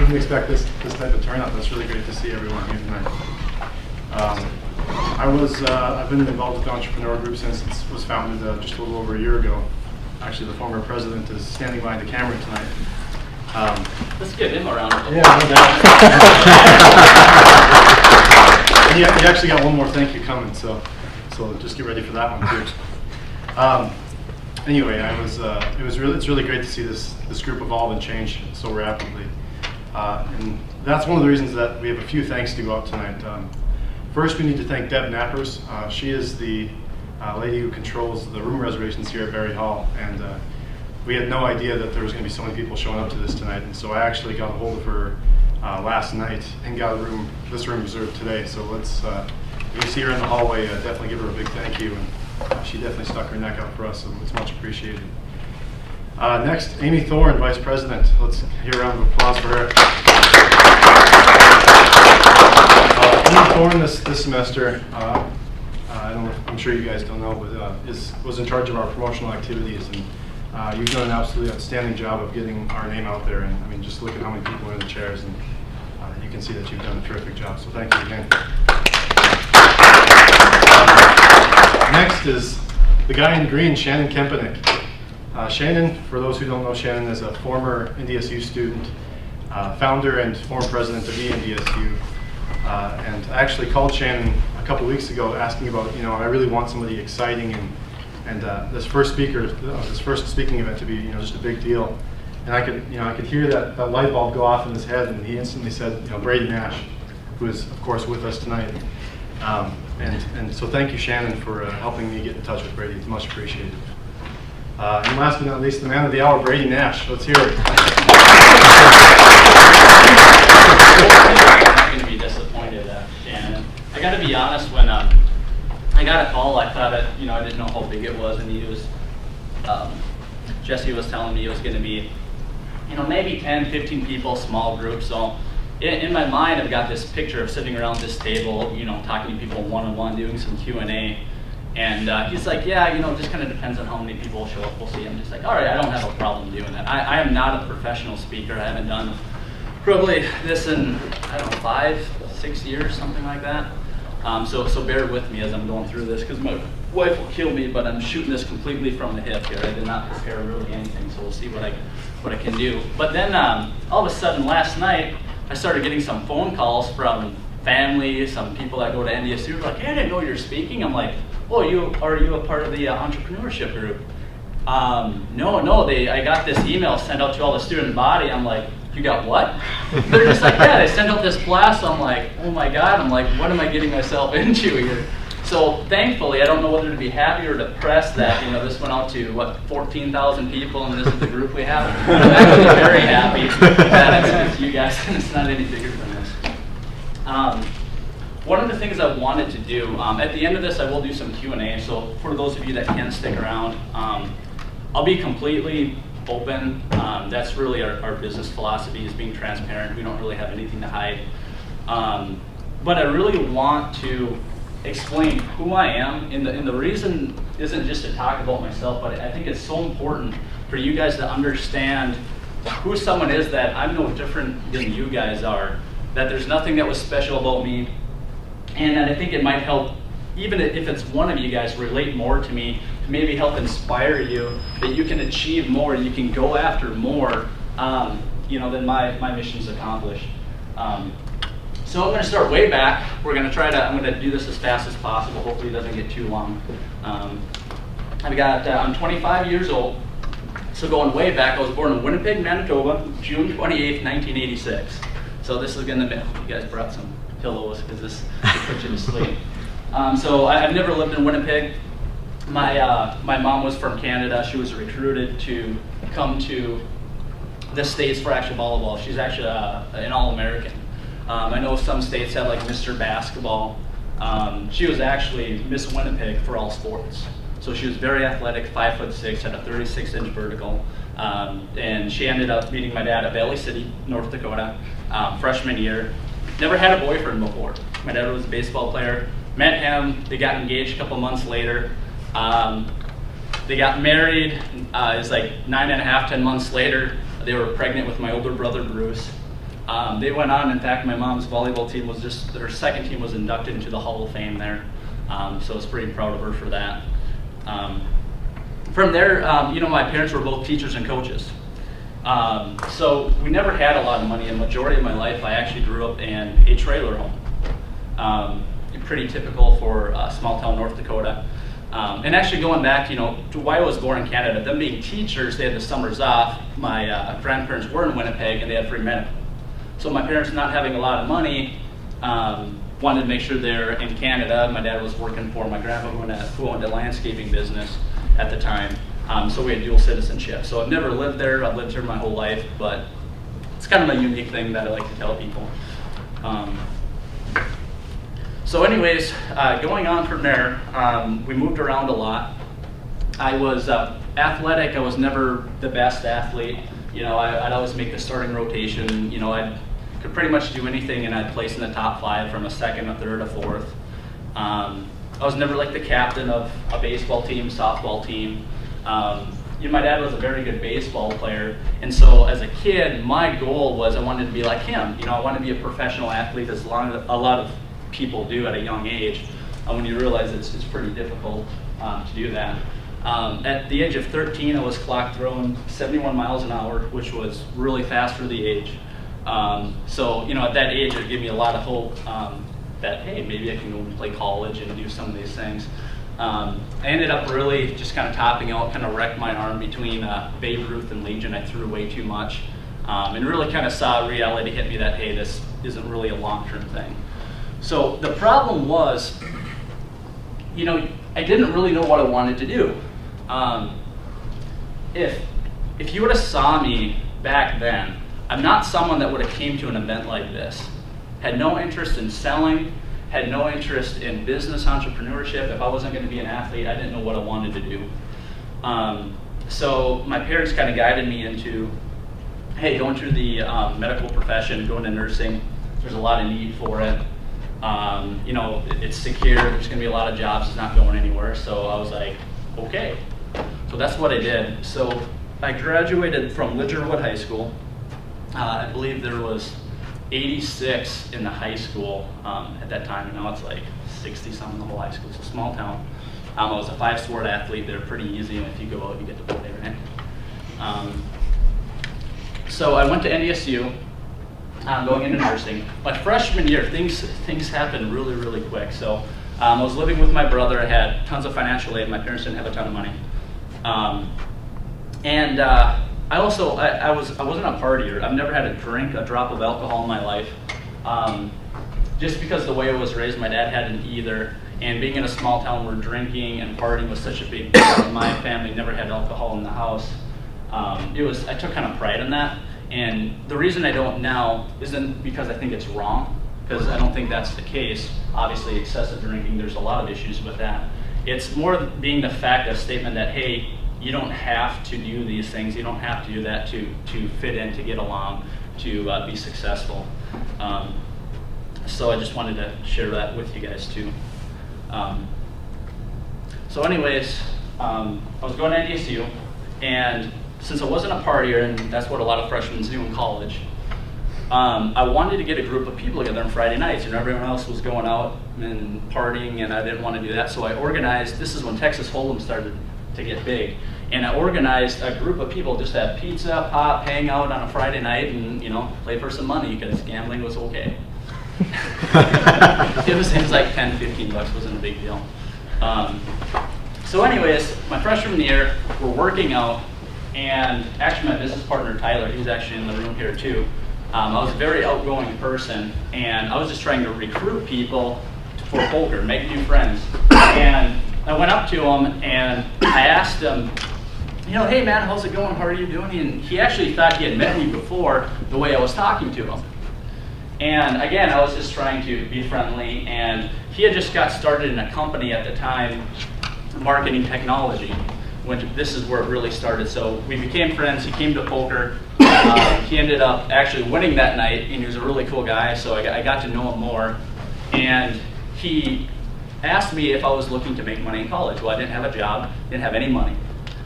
didn't expect this type of turnout. That's really great to see everyone here tonight. I've been involved with the entrepreneur group since it was founded just a little over a year ago. Actually, the former president is standing behind the camera tonight. Let's give him a round of applause. Yeah, he actually got one more thank you coming, so just get ready for that one too. Anyway, it's really great to see this group evolve and change so rapidly, and that's one of the reasons that we have a few thanks to go out tonight. First, we need to thank Deb Knappers. She is the lady who controls the room reservations here at Berry Hall, and we had no idea that there was going to be so many people showing up to this tonight, and so I actually got a hold of her last night and got this room reserved today. So if you see her in the hallway, definitely give her a big thank you, and she definitely stuck her neck out for us, so it's much appreciated. Next, Amy Thorne, Vice President. Let's hear a round of applause for her. Amy Thorne this semester, I'm sure you guys don't know, but was in charge of our promotional activities, and you've done an absolutely outstanding job of getting our name out there. And I mean, just look at how many people are in the chairs, and you can see that you've done a terrific job. So thank you again. Next is the guy in green, Shannon Kempenick. Shannon, for those who don't know, Shannon is a former NDSU student, founder and former president of NDSU. And I actually called Shannon a couple weeks ago asking about, I really want somebody exciting and this first speaking event to be, just a big deal. And I could hear that light bulb go off in his head, and he instantly said, Brady Nash, who is of course with us tonight. And so thank you, Shannon, for helping me get in touch with Brady. It's much appreciated. And last but not least, the man of the hour, Brady Nash. Let's hear it. I got to be honest, when I got a call, I thought I didn't know how big it was, and Jesse was telling me it was going to be, maybe 10, 15 people, small group. So in my mind, I've got this picture of sitting around this table, talking to people one-on-one, doing some Q&A. And he's like, yeah, it just kind of depends on how many people show up. We'll see. I'm just like, all right, I don't have a problem doing that. I am not a professional speaker. I haven't done probably this in, 5, 6 years, something like that. So bear with me as I'm going through this, because my wife will kill me, but I'm shooting this completely from the hip here. I did not prepare really anything, so we'll see what I can do. But then all of a sudden last night, I started getting some phone calls from family, some people that go to NDSU, like, hey, I didn't know you were speaking. I'm like, oh, are you a part of the entrepreneurship group? No, I got this email sent out to all the student body. I'm like, you got what? They're just like, yeah, they sent out this blast. I'm like, oh my God. I'm like, what am I getting myself into here? So thankfully, I don't know whether to be happy or depressed that this went out to 14,000 people, and this is the group we have. I'm actually very happy that it's you guys, and it's not any bigger than this. One of the things I wanted to do, at the end of this, I will do some Q&A. So for those of you that can stick around, I'll be completely open. That's really our business philosophy, is being transparent. We don't really have anything to hide. But I really want to explain who I am, and the reason isn't just to talk about myself, but I think it's so important for you guys to understand who someone is, that I'm no different than you guys are, that there's nothing that was special about me, and that I think it might help, even if it's one of you guys, relate more to me, to maybe help inspire you, that you can achieve more, you can go after more, than my mission's accomplished. So I'm going to start way back. I'm going to do this as fast as possible. Hopefully it doesn't get too long. I'm 25 years old. So going way back, I was born in Winnipeg, Manitoba, June 28th, 1986. So this is going to, you guys brought some pillows because this will put you to sleep. So I've never lived in Winnipeg. My mom was from Canada. She was recruited to come to the States for actual volleyball. She's actually an All-American. I know some states have like Mr. Basketball. She was actually Miss Winnipeg for all sports. So she was very athletic, 5'6", had a 36-inch vertical. And she ended up meeting my dad at Valley City, North Dakota, freshman year. Never had a boyfriend before. My dad was a baseball player. Met him, they got engaged a couple months later. They got married. It was like 9.5, 10 months later. They were pregnant with my older brother, Bruce. They went on. In fact, my mom's volleyball team was just, their second team was inducted into the Hall of Fame there. So I was pretty proud of her for that. From there, my parents were both teachers and coaches. So we never had a lot of money. The majority of my life, I actually grew up in a trailer home. Pretty typical for small town North Dakota. And actually going back, to why I was born in Canada, them being teachers, they had the summers off. My grandparents were in Winnipeg and they had free medical. So my parents, not having a lot of money, wanted to make sure they're in Canada. My dad was working for my grandpa who owned a landscaping business at the time. So we had dual citizenship. So I've never lived there. I've lived here my whole life, but it's kind of a unique thing that I like to tell people. So anyways, going on from there, we moved around a lot. I was athletic. I was never the best athlete. I'd always make the starting rotation. I could pretty much do anything, and I'd place in the top 5 from a second, a third, a fourth. I was never like the captain of a baseball team, softball team. My dad was a very good baseball player, and so as a kid, my goal was I wanted to be like him. I wanted to be a professional athlete, as a lot of people do at a young age. When you realize it's pretty difficult to do that. At the age of 13, I was clock throwing 71 miles an hour, which was really fast for the age. So at that age, it gave me a lot of hope that, hey, maybe I can go and play college and do some of these things. I ended up really just kind of topping out, kind of wrecked my arm between Babe Ruth and Legion. I threw way too much, and really kind of saw reality hit me that, hey, this isn't really a long-term thing. So the problem was, I didn't really know what I wanted to do. If you would have saw me back then, I'm not someone that would have came to an event like this. Had no interest in selling, had no interest in business entrepreneurship. If I wasn't going to be an athlete, I didn't know what I wanted to do. So my parents kind of guided me into, hey, go into the medical profession, go into nursing. There's a lot of need for it. It's secure. There's going to be a lot of jobs. It's not going anywhere. So I was like, okay. So that's what I did. So I graduated from Lidgerwood High School. I believe there was 86 in the high school at that time. Now it's like 60-something in the whole high school. It's a small town. I was a 5-sport athlete. They're pretty easy, and if you go out, you get to play, right? So I went to NDSU. Going into nursing. My freshman year, things happened really, really quick. So I was living with my brother. I had tons of financial aid. My parents didn't have a ton of money. I wasn't a partier. I've never had a drop of alcohol in my life. Just because the way I was raised, my dad hadn't either. And being in a small town where drinking and partying was such a big deal, my family never had alcohol in the house. I took kind of pride in that. And the reason I don't now isn't because I think it's wrong, because I don't think that's the case. Obviously, excessive drinking, there's a lot of issues with that. It's more being the fact of statement that, hey, you don't have to do these things. You don't have to do that to fit in, to get along, to be successful. So I just wanted to share that with you guys too. So anyways, I was going to NDSU, and since I wasn't a partier, and that's what a lot of freshmen do in college, I wanted to get a group of people together on Friday nights, and everyone else was going out and partying, and I didn't want to do that. So I organized, this is when Texas Hold'em started to get big, and I organized a group of people just to have pizza, pop, hang out on a Friday night, and play for some money, because gambling was okay. It was like 10, 15 bucks, wasn't a big deal. So anyways, my freshman year, we're working out, and actually my business partner, Tyler, he's actually in the room here too. I was a very outgoing person, and I was just trying to recruit people for poker, make new friends. And I went up to him, and I asked him, hey man, how's it going? How are you doing? And he actually thought he had met me before the way I was talking to him. And again, I was just trying to be friendly, and he had just got started in a company at the time, marketing technology, when this is where it really started. So we became friends. He came to poker. He ended up actually winning that night, and he was a really cool guy, so I got to know him more. And he asked me if I was looking to make money in college. Well, I didn't have a job, didn't have any money.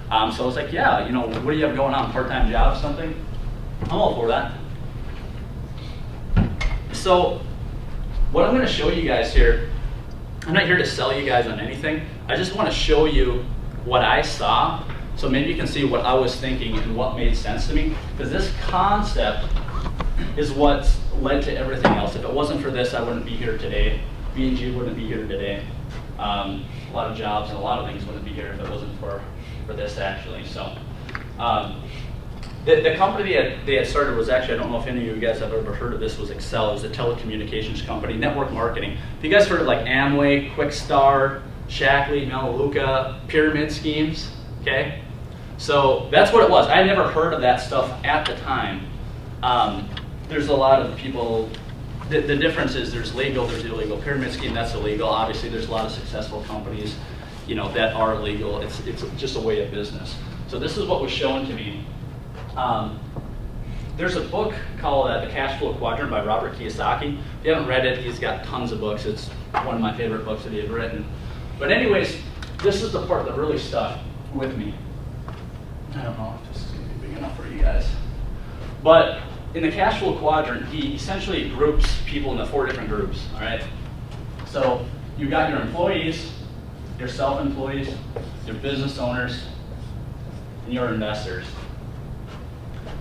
So I was like, yeah, what do you have going on, part-time job, something? I'm all for that. So what I'm going to show you guys here, I'm not here to sell you guys on anything. I just want to show you what I saw, so maybe you can see what I was thinking and what made sense to me. Because this concept is what's led to everything else. If it wasn't for this, I wouldn't be here today. B&G wouldn't be here today. A lot of jobs and a lot of things wouldn't be here if it wasn't for this, actually. So the company they had started was actually, I don't know if any of you guys have ever heard of this, was Excel. It was a telecommunications company, network marketing. If you guys heard of like Amway, Quickstar, Shackley, Melaleuca, pyramid schemes, okay? So that's what it was. I had never heard of that stuff at the time. There's a lot of people, the difference is there's legal, there's illegal. Pyramid scheme, that's illegal. Obviously, there's a lot of successful companies, you know, that are legal. It's just a way of business. So this is what was shown to me. There's a book called The Cash Flow Quadrant by Robert Kiyosaki. If you haven't read it, he's got tons of books. It's one of my favorite books that he had written. But anyways, this is the part that really stuck with me. I don't know if this is going to be big enough for you guys. But in the cash flow quadrant, he essentially groups people into 4 different groups, all right? So you've got your employees, your self-employees, your business owners, and your investors.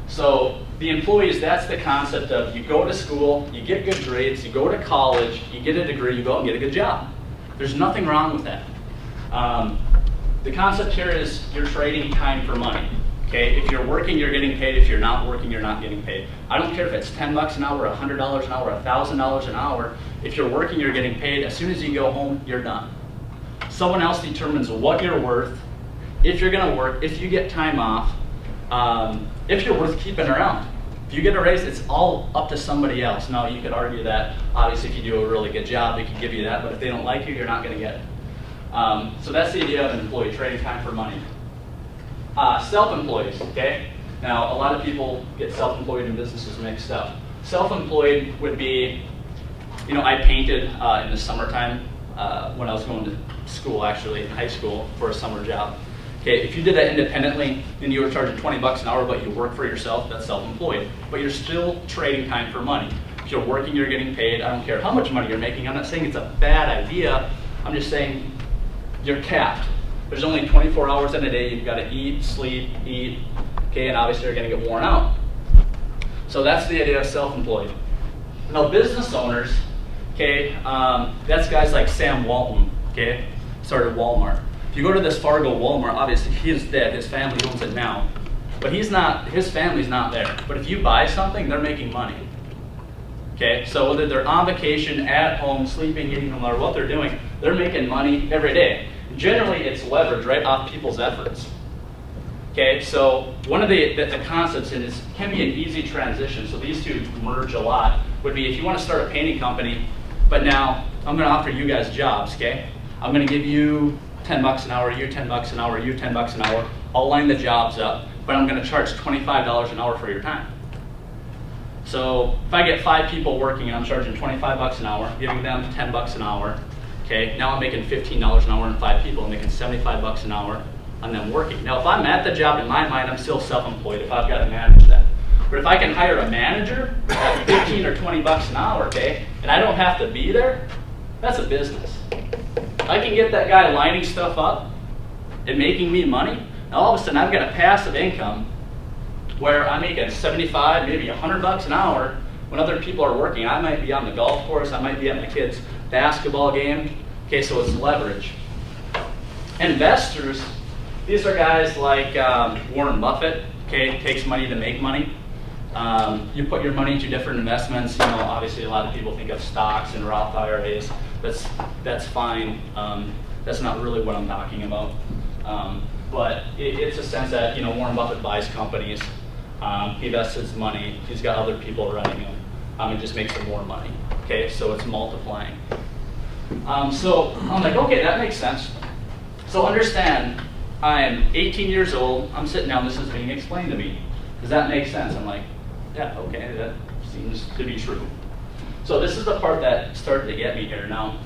So the employees, that's the concept of you go to school, you get good grades, you go to college, you get a degree, you go out and get a good job. There's nothing wrong with that. The concept here is you're trading time for money. Okay, if you're working, you're getting paid. If you're not working, you're not getting paid. I don't care if it's $10 an hour, $100 an hour, $1,000 an hour. If you're working, you're getting paid. As soon as you go home, you're done. Someone else determines what you're worth, if you're going to work, if you get time off, if you're worth keeping around. If you get a raise, it's all up to somebody else. Now, you could argue that, obviously, if you do a really good job, they can give you that, but if they don't like you, you're not going to get it. So that's the idea of an employee, trading time for money. Self-employees, okay? Now, a lot of people get self-employed and businesses mixed up. Self-employed would be, you know, I painted in the summertime when I was going to school, actually, in high school, for a summer job. Okay, if you did that independently and you were charging $20 an hour, but you work for yourself, that's self-employed. But you're still trading time for money. If you're working, you're getting paid. I don't care how much money you're making. I'm not saying it's a bad idea. I'm just saying you're capped. There's only 24 hours in a day. You've got to eat, sleep, eat, okay, and obviously you're going to get worn out. So that's the idea of self-employed. Now, business owners, okay, that's guys like Sam Walton, okay, started Walmart. If you go to this Fargo Walmart, obviously he is dead. His family owns it now, but he's not. His family's not there. But if you buy something, they're making money. Okay, so whether they're on vacation, at home, sleeping, eating, no matter what they're doing, they're making money every day. Generally, it's leverage right off people's efforts. Okay, so one of the concepts, and it can be an easy transition, so these two merge a lot, would be if you want to start a painting company, but now I'm going to offer you guys jobs, okay? I'm going to give you $10 an hour, you $10 an hour, you $10 an hour. I'll line the jobs up, but I'm going to charge $25 an hour for your time. So if I get 5 people working and I'm charging $25 an hour, giving them $10 an hour, okay, now I'm making $15 an hour and 5 people. I'm making $75 an hour on them working. Now, if I'm at the job, in my mind, I'm still self-employed if I've got to manage that. But if I can hire a manager at 15 or $20 an hour, okay, and I don't have to be there, that's a business. I can get that guy lining stuff up and making me money. Now, all of a sudden, I've got a passive income where I'm making $75, maybe $100 an hour when other people are working. I might be on the golf course. I might be at my kid's basketball game. Okay, so it's leverage. Investors, these are guys like Warren Buffett. Okay, takes money to make money. You put your money into different investments. You know, obviously, a lot of people think of stocks and Roth IRAs. That's fine. That's not really what I'm talking about. But it's a sense that, you know, Warren Buffett buys companies. He invests his money. He's got other people running them. It just makes him more money. Okay, so it's multiplying. So I'm like, okay, that makes sense. So understand, I'm 18 years old. I'm sitting down. This is being explained to me. Does that make sense? I'm like, yeah, okay, that seems to be true. So this is the part that started to get me here. Now,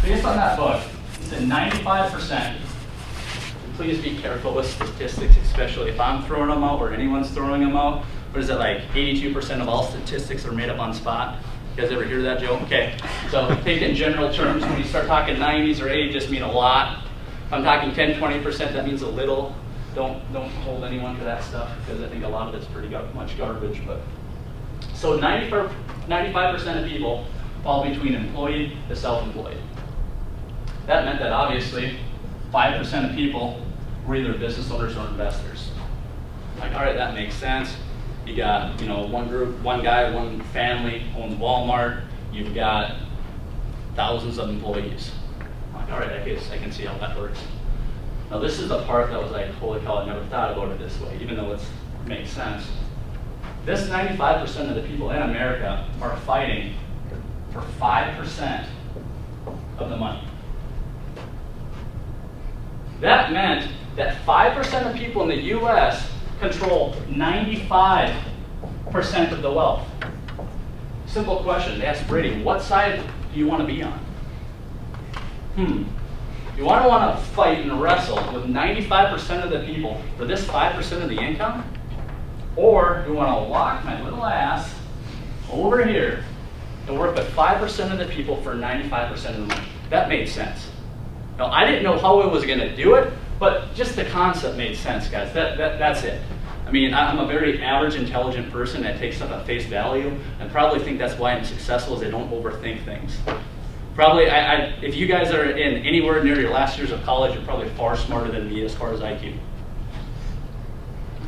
based on that book, it said 95%. Please be careful with statistics, especially if I'm throwing them out or anyone's throwing them out. what is it, like 82% of all statistics are made up on spot? You guys ever hear that joke? Okay, so take it in general terms. When you start talking 90s or 80s, just mean a lot. If I'm talking 10, 20%, that means a little. Don't hold anyone to that stuff, because I think a lot of it's pretty much garbage. But so 95% of people fall between employed to self-employed. That meant that obviously 5% of people were either business owners or investors. Like, all right, that makes sense. You got, one group, one guy, one family owns Walmart. You've got thousands of employees. Like, all right, I guess I can see how that works. Now, this is the part that was like, holy cow, I never thought about it this way, even though it makes sense. This 95% of the people in America are fighting for 5% of the money. That meant that 5% of people in the US control 95% of the wealth. Simple question. They asked Brady, what side do you want to be on? You want to fight and wrestle with 95% of the people for this 5% of the income? Or do you want to walk my little ass over here and work with 5% of the people for 95% of the money? That made sense. Now, I didn't know how I was going to do it, but just the concept made sense, guys. That's it. I mean, I'm a very average, intelligent person that takes stuff at face value, and probably think that's why I'm successful, is I don't overthink things. Probably, if you guys are in anywhere near your last years of college, you're probably far smarter than me as far as IQ.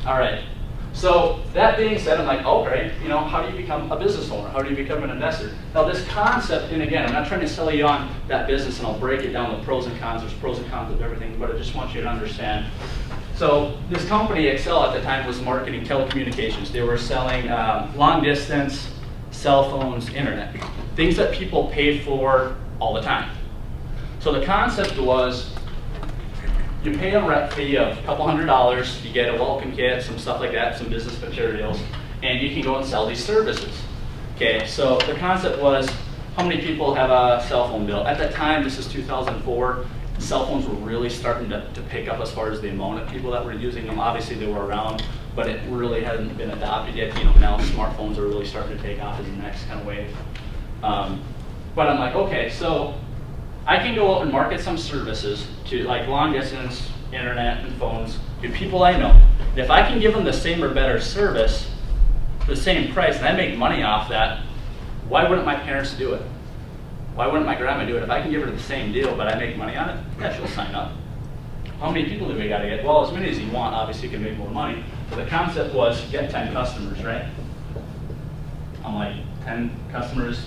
All right. So that being said, I'm like, okay, how do you become a business owner? How do you become an investor? Now, this concept, and again, I'm not trying to sell you on that business, and I'll break it down with pros and cons. There's pros and cons of everything, but I just want you to understand. So this company, Excel, at the time was marketing telecommunications. They were selling long distance, cell phones, internet, things that people paid for all the time. So the concept was, you pay a rep fee of a couple $100, you get a welcome kit, some stuff like that, some business materials, and you can go and sell these services. Okay, so the concept was, how many people have a cell phone bill? At the time, this is 2004, cell phones were really starting to pick up as far as the amount of people that were using them. Obviously, they were around, but it really hadn't been adopted yet. Now smartphones are really starting to take off as the next kind of wave. But I'm like, okay, so I can go out and market some services to like long distance, internet, and phones to people I know. And if I can give them the same or better service, the same price, and I make money off that, why wouldn't my parents do it? Why wouldn't my grandma do it? If I can give her the same deal, but I make money on it, yeah, she'll sign up. How many people do we got to get? Well, as many as you want. Obviously, you can make more money. So the concept was get 10 customers, right? I'm like, 10 customers.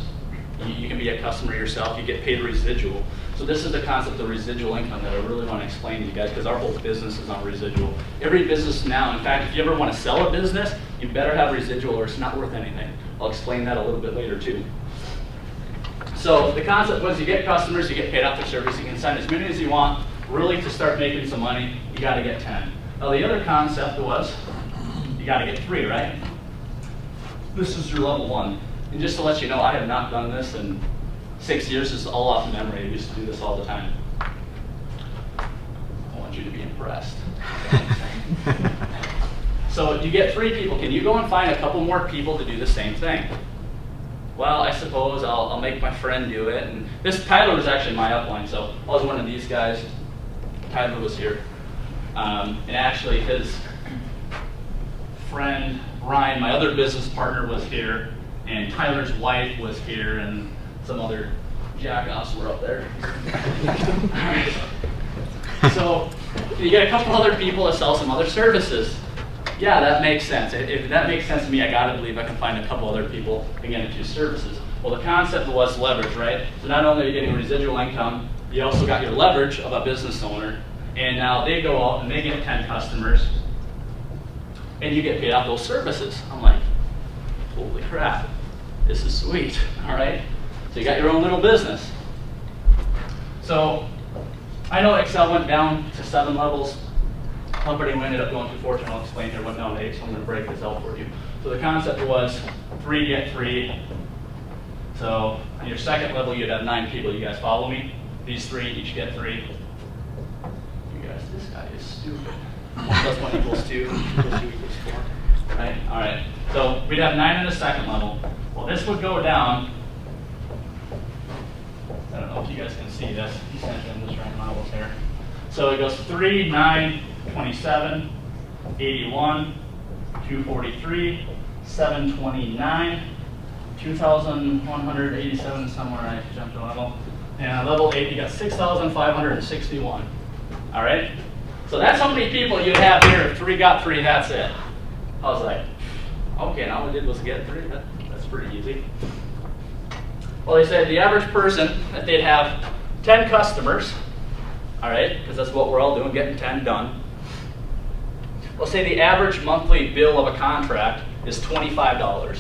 You can be a customer yourself. You get paid residual. So this is the concept of residual income that I really want to explain to you guys, because our whole business is on residual. Every business now, in fact, if you ever want to sell a business, you better have residual or it's not worth anything. I'll explain that a little bit later too. So the concept was, you get customers, you get paid off their service, you can send as many as you want. Really, to start making some money, you got to get 10. Now the other concept was, you got to get 3, right? This is your level 1. And just to let you know, I have not done this in 6 years. This is all off memory. I used to do this all the time. I want you to be impressed. So you get 3 people. Can you go and find a couple more people to do the same thing? Well, I suppose I'll make my friend do it. And this Tyler was actually my upline, so I was one of these guys. Tyler was here. And actually his friend, Ryan, my other business partner, was here. And Tyler's wife was here, and some other jackoffs were up there. So you get a couple other people to sell some other services. Yeah, that makes sense. If that makes sense to me, I gotta believe I can find a couple other people, again, to do services. Well, the concept was leverage, right? So not only are you getting residual income, you also got your leverage of a business owner, and now they go out and they get 10 customers, and you get paid off those services. I'm like, holy crap, this is sweet, all right? So you got your own little business. So I know Excel went down to 7 levels. Company ended up going to 14. I'll explain here, went down to 8, so I'm going to break this out for you. So the concept was 3 get 3. So on your second level, you'd have 9 people. You guys follow me? These 3 each get 3. You guys, this guy is stupid. 1 + 1 = 2, 2 = 4. right? All right. So we'd have 9 in the second level. Well, this would go down. I don't know if you guys can see this. He's kind of doing this right models here. So it goes 3, 9, 27, 81, 243, 729, 2,187 somewhere. I jumped a level. And level 8, you got 6,561. All right. So that's how many people you have here. If 3 got 3, that's it. I was like, okay, and all I did was get 3. That's pretty easy. Well, they said the average person, that they'd have 10 customers, all right, because that's what we're all doing, getting 10 done. We'll say the average monthly bill of a contract is $25.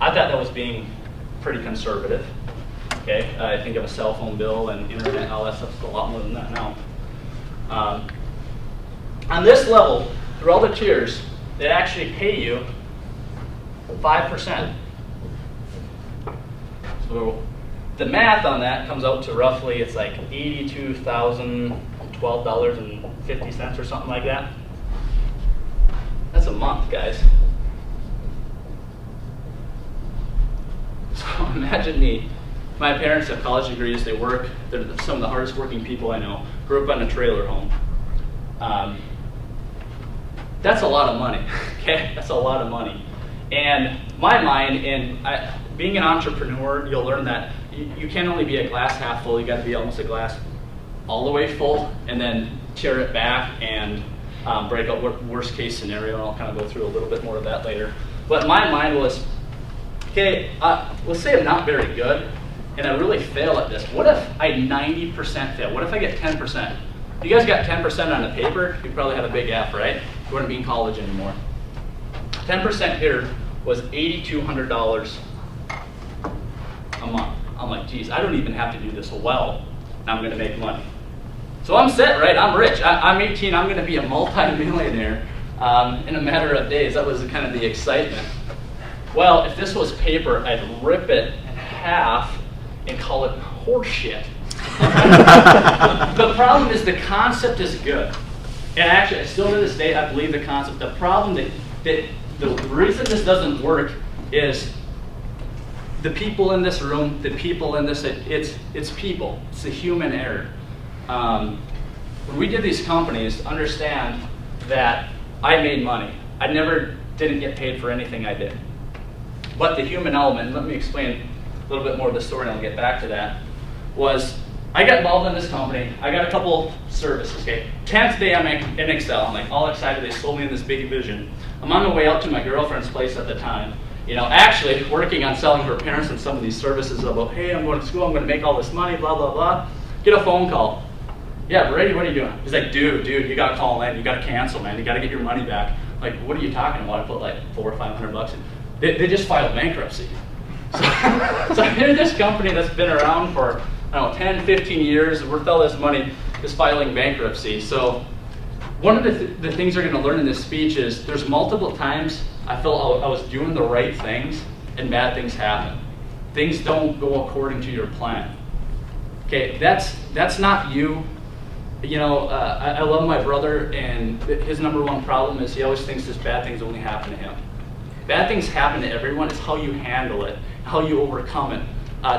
I thought that was being pretty conservative. Okay, I think of a cell phone bill and internet and all that stuff's a lot more than that now. On this level, through all the tiers, they actually pay you 5%. So the math on that comes out to roughly, it's like $82,012.50 or something like that. That's a month, guys. So imagine me. My parents have college degrees, they work, they're some of the hardest working people I know. Grew up in a trailer home. That's a lot of money, okay? That's a lot of money. And my mind, and being an entrepreneur, you'll learn that you can't only be a glass half full, you gotta be almost a glass all the way full, and then tear it back and break out worst case scenario, and I'll kind of go through a little bit more of that later. But my mind was, okay, let's say I'm not very good, and I really fail at this. What if I 90% fail? What if I get 10%? If you guys got 10% on the paper, you probably have a big F, right? You wouldn't be in college anymore. 10% here was $8,200 a month. I'm like, geez, I don't even have to do this well, and I'm gonna make money. So I'm set, right? I'm rich. I'm 18, I'm gonna be a multi-millionaire in a matter of days. That was kind of the excitement. Well, if this was paper, I'd rip it in half and call it horseshit. The problem is the concept is good. And actually, still to this day, I believe the concept. The problem that the reason this doesn't work is the people in this room, the people in this, it's people. It's the human error. When we did these companies, understand that I made money. I didn't get paid for anything I did. But the human element, let me explain a little bit more of the story and I'll get back to that, was I got involved in this company. I got a couple services, okay? 10th day I'm in Excel. I'm like all excited. They sold me in this big vision. I'm on my way out to my girlfriend's place at the time. You know, actually working on selling her parents and some of these services about, hey, I'm going to school, I'm going to make all this money, blah, blah, blah. Get a phone call. Yeah, Brady, what are you doing? He's like, dude, you got to call in. You got to cancel, man. You got to get your money back. Like, what are you talking about? I put like $400 or $500 in. They just filed bankruptcy. So here's this company that's been around for, I don't know, 10, 15 years, worth all this money, is filing bankruptcy. So one of the things you're going to learn in this speech is there's multiple times I felt I was doing the right things and bad things happen. Things don't go according to your plan. Okay, that's not you. You know, I love my brother, and his number one problem is he always thinks this bad things only happen to him. Bad things happen to everyone. It's how you handle it, how you overcome it,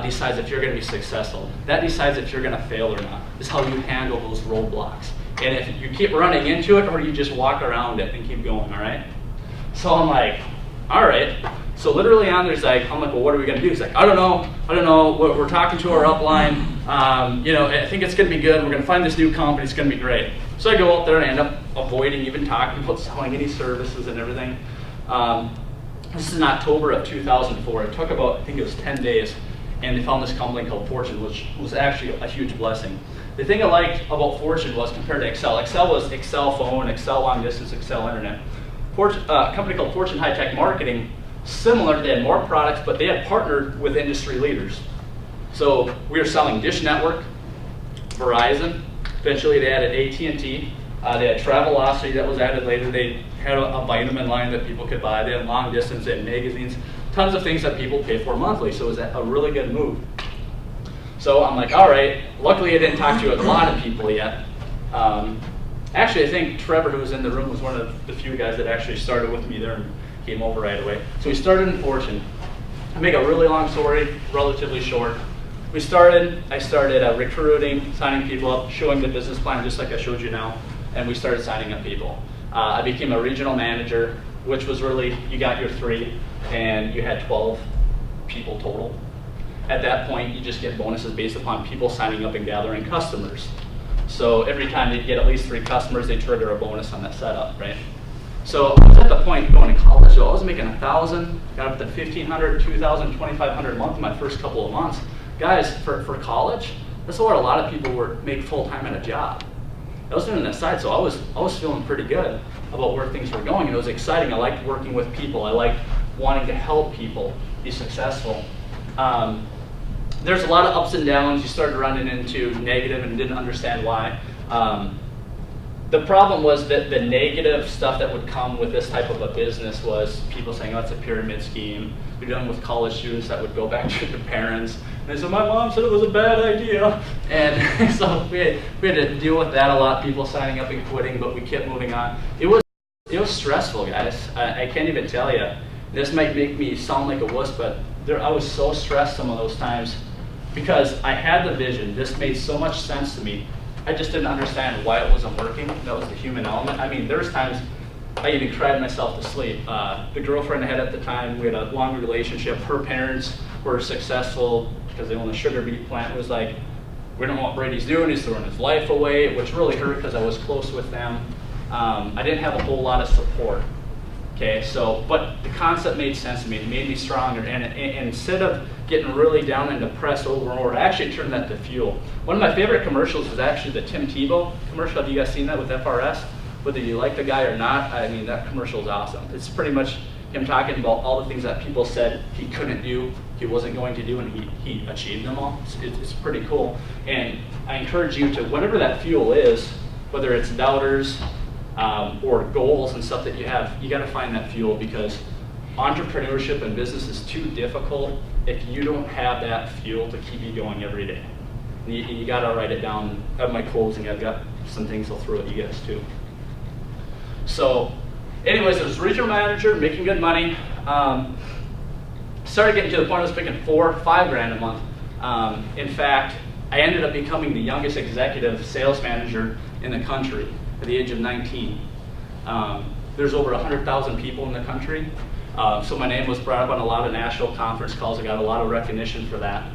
decides if you're going to be successful. That decides if you're going to fail or not. Is how you handle those roadblocks. And if you keep running into it, or you just walk around it and keep going, all right? So I'm like, all right. So literally on there's like, I'm like, well, what are we going to do? He's like, I don't know. We're talking to our upline. You know, I think it's going to be good. We're going to find this new company. It's going to be great. So I go out there and I end up avoiding even talking about selling any services and everything. This is in October of 2004. It took about, I think it was 10 days, and they found this company called Fortune, which was actually a huge blessing. The thing I liked about Fortune was compared to Excel. Excel was Excel phone, Excel long distance, Excel internet. A company called Fortune High Tech Marketing, similar, they had more products, but they had partnered with industry leaders. So we were selling Dish Network, Verizon, eventually they added AT&T, they had Travelocity that was added later, they had a vitamin line that people could buy, they had long distance, they had magazines, tons of things that people pay for monthly, so it was a really good move. So I'm like, all right, luckily I didn't talk to a lot of people yet. Actually, I think Trevor, who was in the room, was one of the few guys that actually started with me there came over right away. So we started in Fortune. To make a really long story relatively short, I started recruiting, signing people up, showing the business plan just like I showed you now, and we started signing up people. I became a regional manager, which was really, you got your 3, and you had 12 people total. At that point, you just get bonuses based upon people signing up and gathering customers. So every time they get at least 3 customers, they trigger a bonus on that setup, right? So I was at the point going to college, so I was making 1,000, got up to 1,500, 2,000, 2,500 a month in my first couple of months. Guys, for college, that's what a lot of people make full-time at a job. I was doing that side, so I was feeling pretty good about where things were going, and it was exciting. I liked working with people. I liked wanting to help people be successful. There's a lot of ups and downs. You started running into negative and didn't understand why. The problem was that the negative stuff that would come with this type of a business was people saying, oh, it's a pyramid scheme. We're dealing with college students that would go back to their parents. And they said, my mom said it was a bad idea. And so we had to deal with that a lot, people signing up and quitting, but we kept moving on. It was stressful, guys. I can't even tell you. This might make me sound like a wuss, but I was so stressed some of those times because I had the vision. This made so much sense to me. I just didn't understand why it wasn't working. That was the human element. I mean, there's times I even cried myself to sleep. The girlfriend I had at the time, we had a long relationship. Her parents were successful because they own a sugar beet plant. It was like, we don't know what Brady's doing. He's throwing his life away, which really hurt because I was close with them. I didn't have a whole lot of support. Okay, so, but the concept made sense to me. It made me stronger. And instead of getting really down and depressed over and over, I actually turned that to fuel. One of my favorite commercials was actually the Tim Tebow commercial. Have you guys seen that with FRS? Whether you like the guy or not, I mean, that commercial is awesome. It's pretty much him talking about all the things that people said he couldn't do, he wasn't going to do, and he achieved them all. It's pretty cool. And I encourage you to, whatever that fuel is, whether it's doubters, or goals and stuff that you have, you got to find that fuel, because entrepreneurship and business is too difficult if you don't have that fuel to keep you going every day. You got to write it down. At my closing, I've got some things I'll throw at you guys too. So anyways, I was regional manager, making good money. Started getting to the point I was making $4-5 grand a month. In fact, I ended up becoming the youngest executive sales manager in the country at the age of 19. There's over 100,000 people in the country. So my name was brought up on a lot of national conference calls. I got a lot of recognition for that.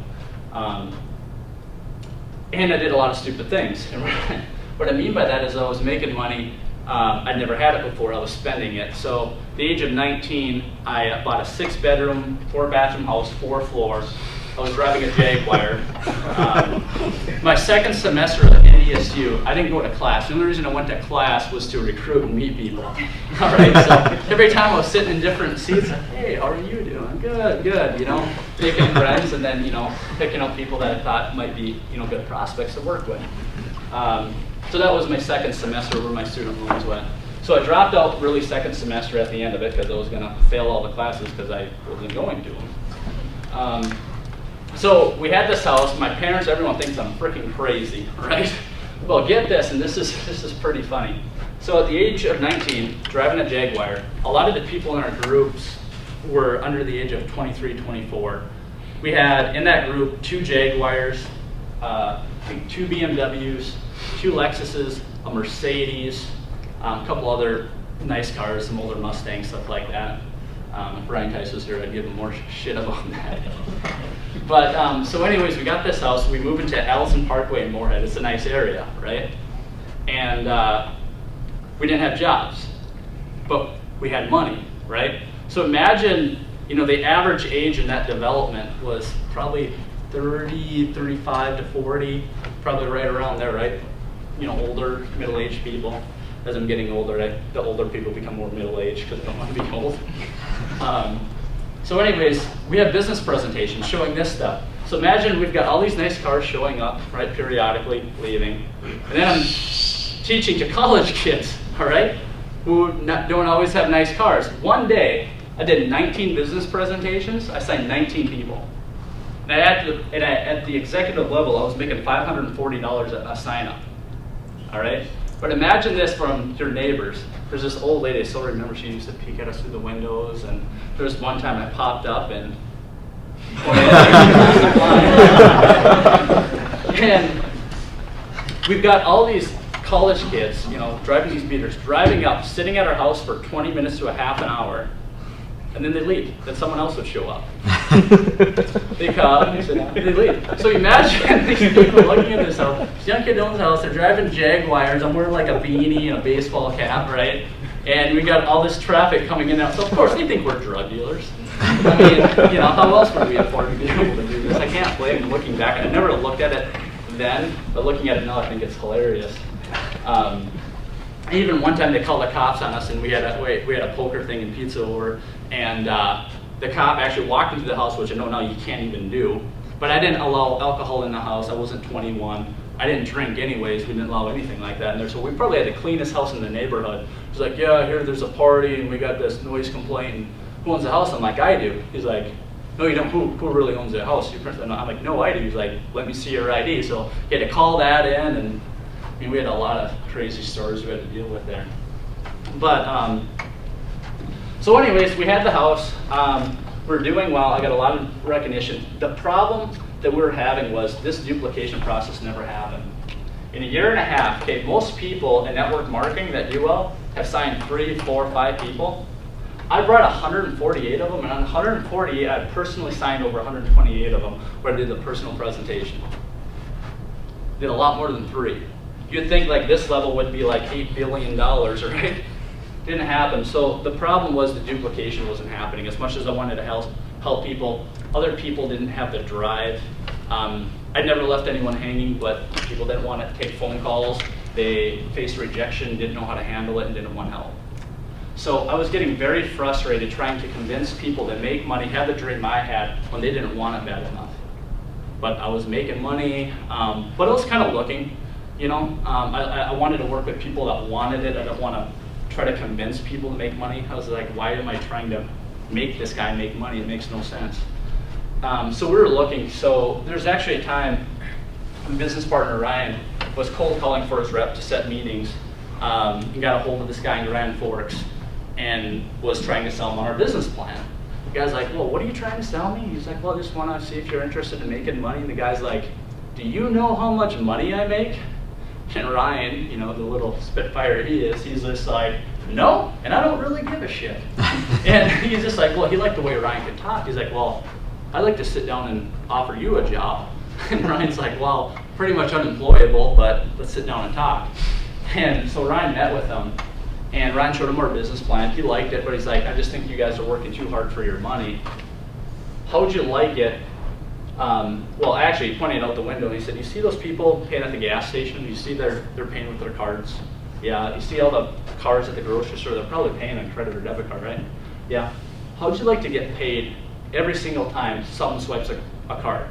And I did a lot of stupid things. And what I mean by that is I was making money. I'd never had it before. I was spending it. So at the age of 19, I bought a 6-bedroom, 4-bathroom house, 4 floors. I was driving a Jaguar. My second semester at NDSU, I didn't go to class. The only reason I went to class was to recruit and meet people. All right, so every time I was sitting in different seats, hey, how are you doing? Good, good, you know, making friends, and then, you know, picking up people that I thought might be, you know, good prospects to work with. So that was my second semester where my student loans went. So I dropped out really second semester at the end of it because I was going to fail all the classes because I wasn't going to them. So we had this house. My parents, everyone thinks I'm freaking crazy, right? Well, get this, and this is pretty funny. So at the age of 19, driving a Jaguar, a lot of the people in our groups were under the age of 23, 24. We had in that group 2 Jaguars, I think 2 BMWs, 2 Lexuses, a Mercedes, a couple other nice cars, some older Mustangs, stuff like that. If Brian Tice was here, I'd give him more shit about that. But so anyways, we got this house. We moved into Allison Parkway in Moorhead. It's a nice area, right? And we didn't have jobs, but we had money, right? So imagine, you know, the average age in that development was probably 30, 35 to 40, probably right around there, right? You know, older, middle-aged people. As I'm getting older, the older people become more middle-aged because they don't want to be old. So anyways, we have business presentations showing this stuff. So imagine we've got all these nice cars showing up, right, periodically, leaving. And then I'm teaching to college kids, all right, who don't always have nice cars. One day, I did 19 business presentations. I signed 19 people. And at the executive level, I was making $540 a sign-up. All right? But imagine this from your neighbors. There's this old lady, I still remember she used to peek at us through the windows, and there was one time I popped up and and we've got all these college kids, you know, driving these beaters, driving up, sitting at our house for 20 minutes to a half an hour, and then they leave. Then someone else would show up. They come, they leave. So imagine these people looking at this house. This young kid owns a house, they're driving Jaguars, I'm wearing like a beanie and a baseball cap, right? And we got all this traffic coming in and out. So of course they think we're drug dealers. I mean, you know, how else would we afford to be able to do this? I can't blame them looking back. I never looked at it then, but looking at it now, I think it's hilarious. Even one time they called the cops on us, and we had a poker thing and pizza over, and the cop actually walked into the house, which I know now you can't even do. But I didn't allow alcohol in the house. I wasn't 21. I didn't drink anyways. We didn't allow anything like that in there. So we probably had the cleanest house in the neighborhood. He's like, yeah, here there's a party, and we got this noise complaint. And who owns the house? I'm like, I do. He's like, no, you don't. Who really owns the house? And I'm like, no, I do. He's like, let me see your ID. So he had to call that in, and I mean, we had a lot of crazy stories we had to deal with there. But, so anyways, we had the house. We're doing well. I got a lot of recognition. The problem that we were having was this duplication process never happened. In a year and a half, okay, most people in network marketing that do well have signed 3, 4, 5 people. I brought 148 of them, and on 148, I personally signed over 128 of them where I did the personal presentation. Did a lot more than 3. You'd think like this level would be like $8 billion, right? Didn't happen. So the problem was the duplication wasn't happening. As much as I wanted to help people, other people didn't have the drive. I'd never left anyone hanging, but people didn't want to take phone calls. They faced rejection, didn't know how to handle it, and didn't want help. So I was getting very frustrated trying to convince people to make money, have the dream I had, when they didn't want it bad enough. But I was making money, but I was kind of looking. You know, I wanted to work with people that wanted it. I don't want to try to convince people to make money. I was like, why am I trying to make this guy make money? It makes no sense. So we were looking. So there's actually a time my business partner Ryan was cold calling for his rep to set meetings. He got a hold of this guy in Grand Forks and was trying to sell him on our business plan. The guy's like, well, what are you trying to sell me? He's like, well, I just want to see if you're interested in making money. And the guy's like, do you know how much money I make? And Ryan, you know, the little spitfire he is, he's just like, no, and I don't really give a shit. And he's just like, well, he liked the way Ryan could talk. He's like, well, I'd like to sit down and offer you a job. And Ryan's like, well, pretty much unemployable, but let's sit down and talk. And so Ryan met with him, and Ryan showed him our business plan. He liked it, but he's like, I just think you guys are working too hard for your money. How'd you like it? Well, actually, he pointed out the window, and he said, you see those people paying at the gas station? You see they're paying with their cards? Yeah. You see all the cars at the grocery store? They're probably paying on credit or debit card, right? Yeah. How'd you like to get paid every single time someone swipes a card?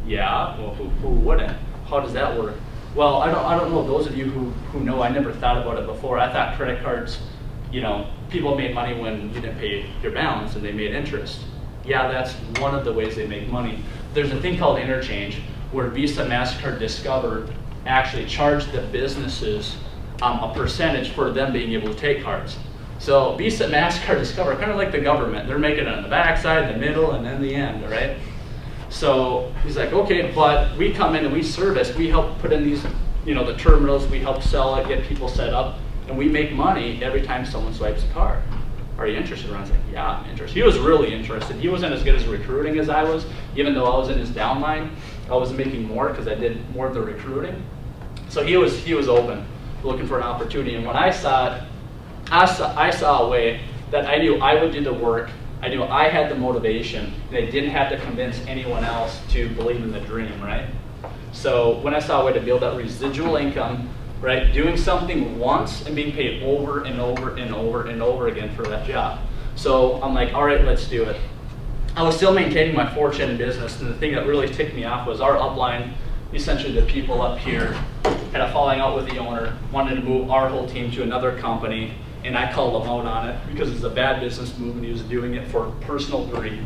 Yeah. Well, who wouldn't? How does that work? Well, I don't know. Those of you who know, I never thought about it before. I thought credit cards, you know, people made money when you didn't pay your balance and they made interest. Yeah, that's one of the ways they make money. There's a thing called interchange where Visa, MasterCard, Discover actually charge the businesses a percentage for them being able to take cards. So Visa, MasterCard, Discover, kind of like the government. They're making it on the backside, the middle, and then the end, all right? So he's like, okay, but we come in and we service, we help put in these, you know, the terminals, we help sell it, get people set up, and we make money every time someone swipes a card. Are you interested? Ron's like, yeah, I'm interested. He was really interested. He wasn't as good as recruiting as I was, even though I was in his downline. I was making more because I did more of the recruiting. So he was open, looking for an opportunity. And when I saw it, I saw a way that I knew I would do the work. I knew I had the motivation, and I didn't have to convince anyone else to believe in the dream, right? So when I saw a way to build that residual income, right, doing something once and being paid over and over and over and over again for that job. So I'm like, all right, let's do it. I was still maintaining my fortune in business, and the thing that really ticked me off was our upline, essentially the people up here, had a falling out with the owner, wanted to move our whole team to another company, and I called him out on it because it's a bad business move and he was doing it for personal greed.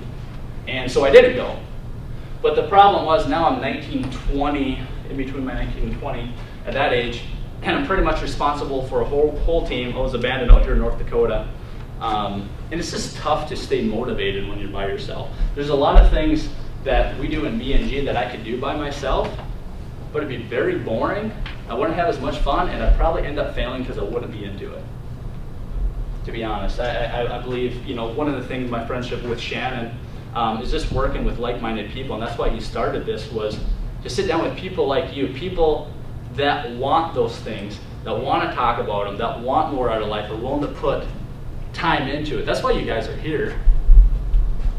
And so I didn't go. But the problem was now I'm 19, 20, in between my 19 and 20, at that age, and I'm pretty much responsible for a whole team. I was abandoned out here in North Dakota. And it's just tough to stay motivated when you're by yourself. There's a lot of things that we do in B&G that I could do by myself, but it'd be very boring. I wouldn't have as much fun, and I'd probably end up failing because I wouldn't be into it. To be honest, I believe, you know, one of the things, my friendship with Shannon, is just working with like-minded people, and that's why he started this, was to sit down with people like you, people that want those things, that want to talk about them, that want more out of life, are willing to put time into it. That's why you guys are here.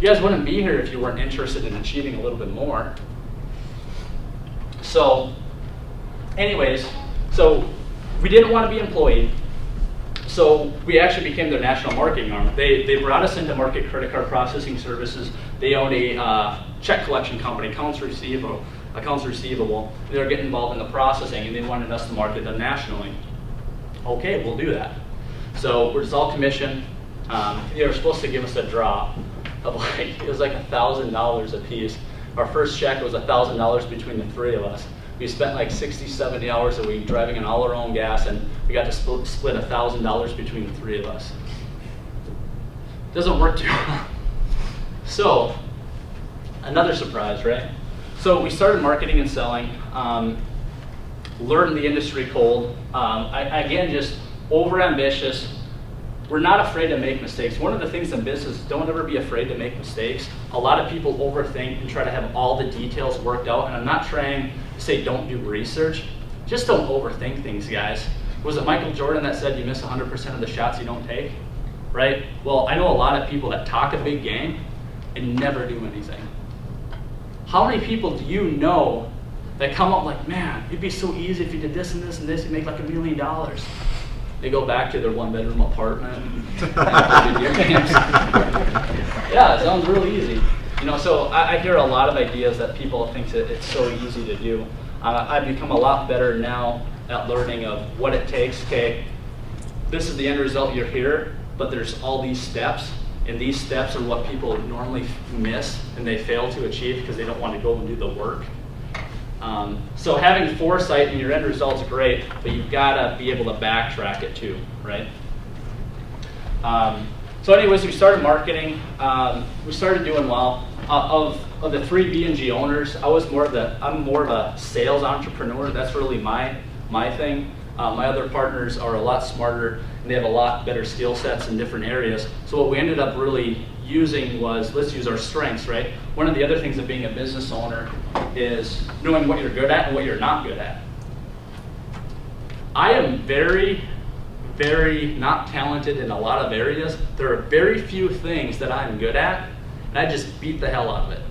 You guys wouldn't be here if you weren't interested in achieving a little bit more. So, anyways, so we didn't want to be employed, so we actually became their national marketing arm. They brought us in to market credit card processing services. They own a check collection company, accounts receivable. They were getting involved in the processing, and they wanted us to market them nationally. Okay, we'll do that. So we're just all commission. They were supposed to give us a drop of it was like $1,000 a piece. Our first check was $1,000 between the three of us. We spent like 60, 70 hours a week driving on all our own gas, and we got to split $1,000 between the three of us. Doesn't work too well. So, another surprise, right? So we started marketing and selling, learned the industry cold. Again, just over-ambitious. We're not afraid to make mistakes. One of the things in business, don't ever be afraid to make mistakes. A lot of people overthink and try to have all the details worked out, and I'm not trying to say don't do research. Just don't overthink things, guys. Was it Michael Jordan that said you miss 100% of the shots you don't take? Right? Well, I know a lot of people that talk a big game and never do anything. How many people do you know that come up like, man, it'd be so easy if you did this and this and this, you'd make like $1 million. They go back to their one-bedroom apartment and play video games. Yeah, it sounds really easy. You know, so I hear a lot of ideas that people think that it's so easy to do. I've become a lot better now at learning of what it takes. Okay, this is the end result, you're here, but there's all these steps, and these steps are what people normally miss and they fail to achieve because they don't want to go and do the work. So having foresight in your end result's great, but you've got to be able to backtrack it too, right? So anyways, we started marketing. We started doing well. Of the three B&G owners, I'm more of a sales entrepreneur. That's really my thing. My other partners are a lot smarter, and they have a lot better skill sets in different areas. So what we ended up really using was, let's use our strengths, right? One of the other things of being a business owner is knowing what you're good at and what you're not good at. I am very, very not talented in a lot of areas. There are very few things that I'm good at, and I just beat the hell out of it,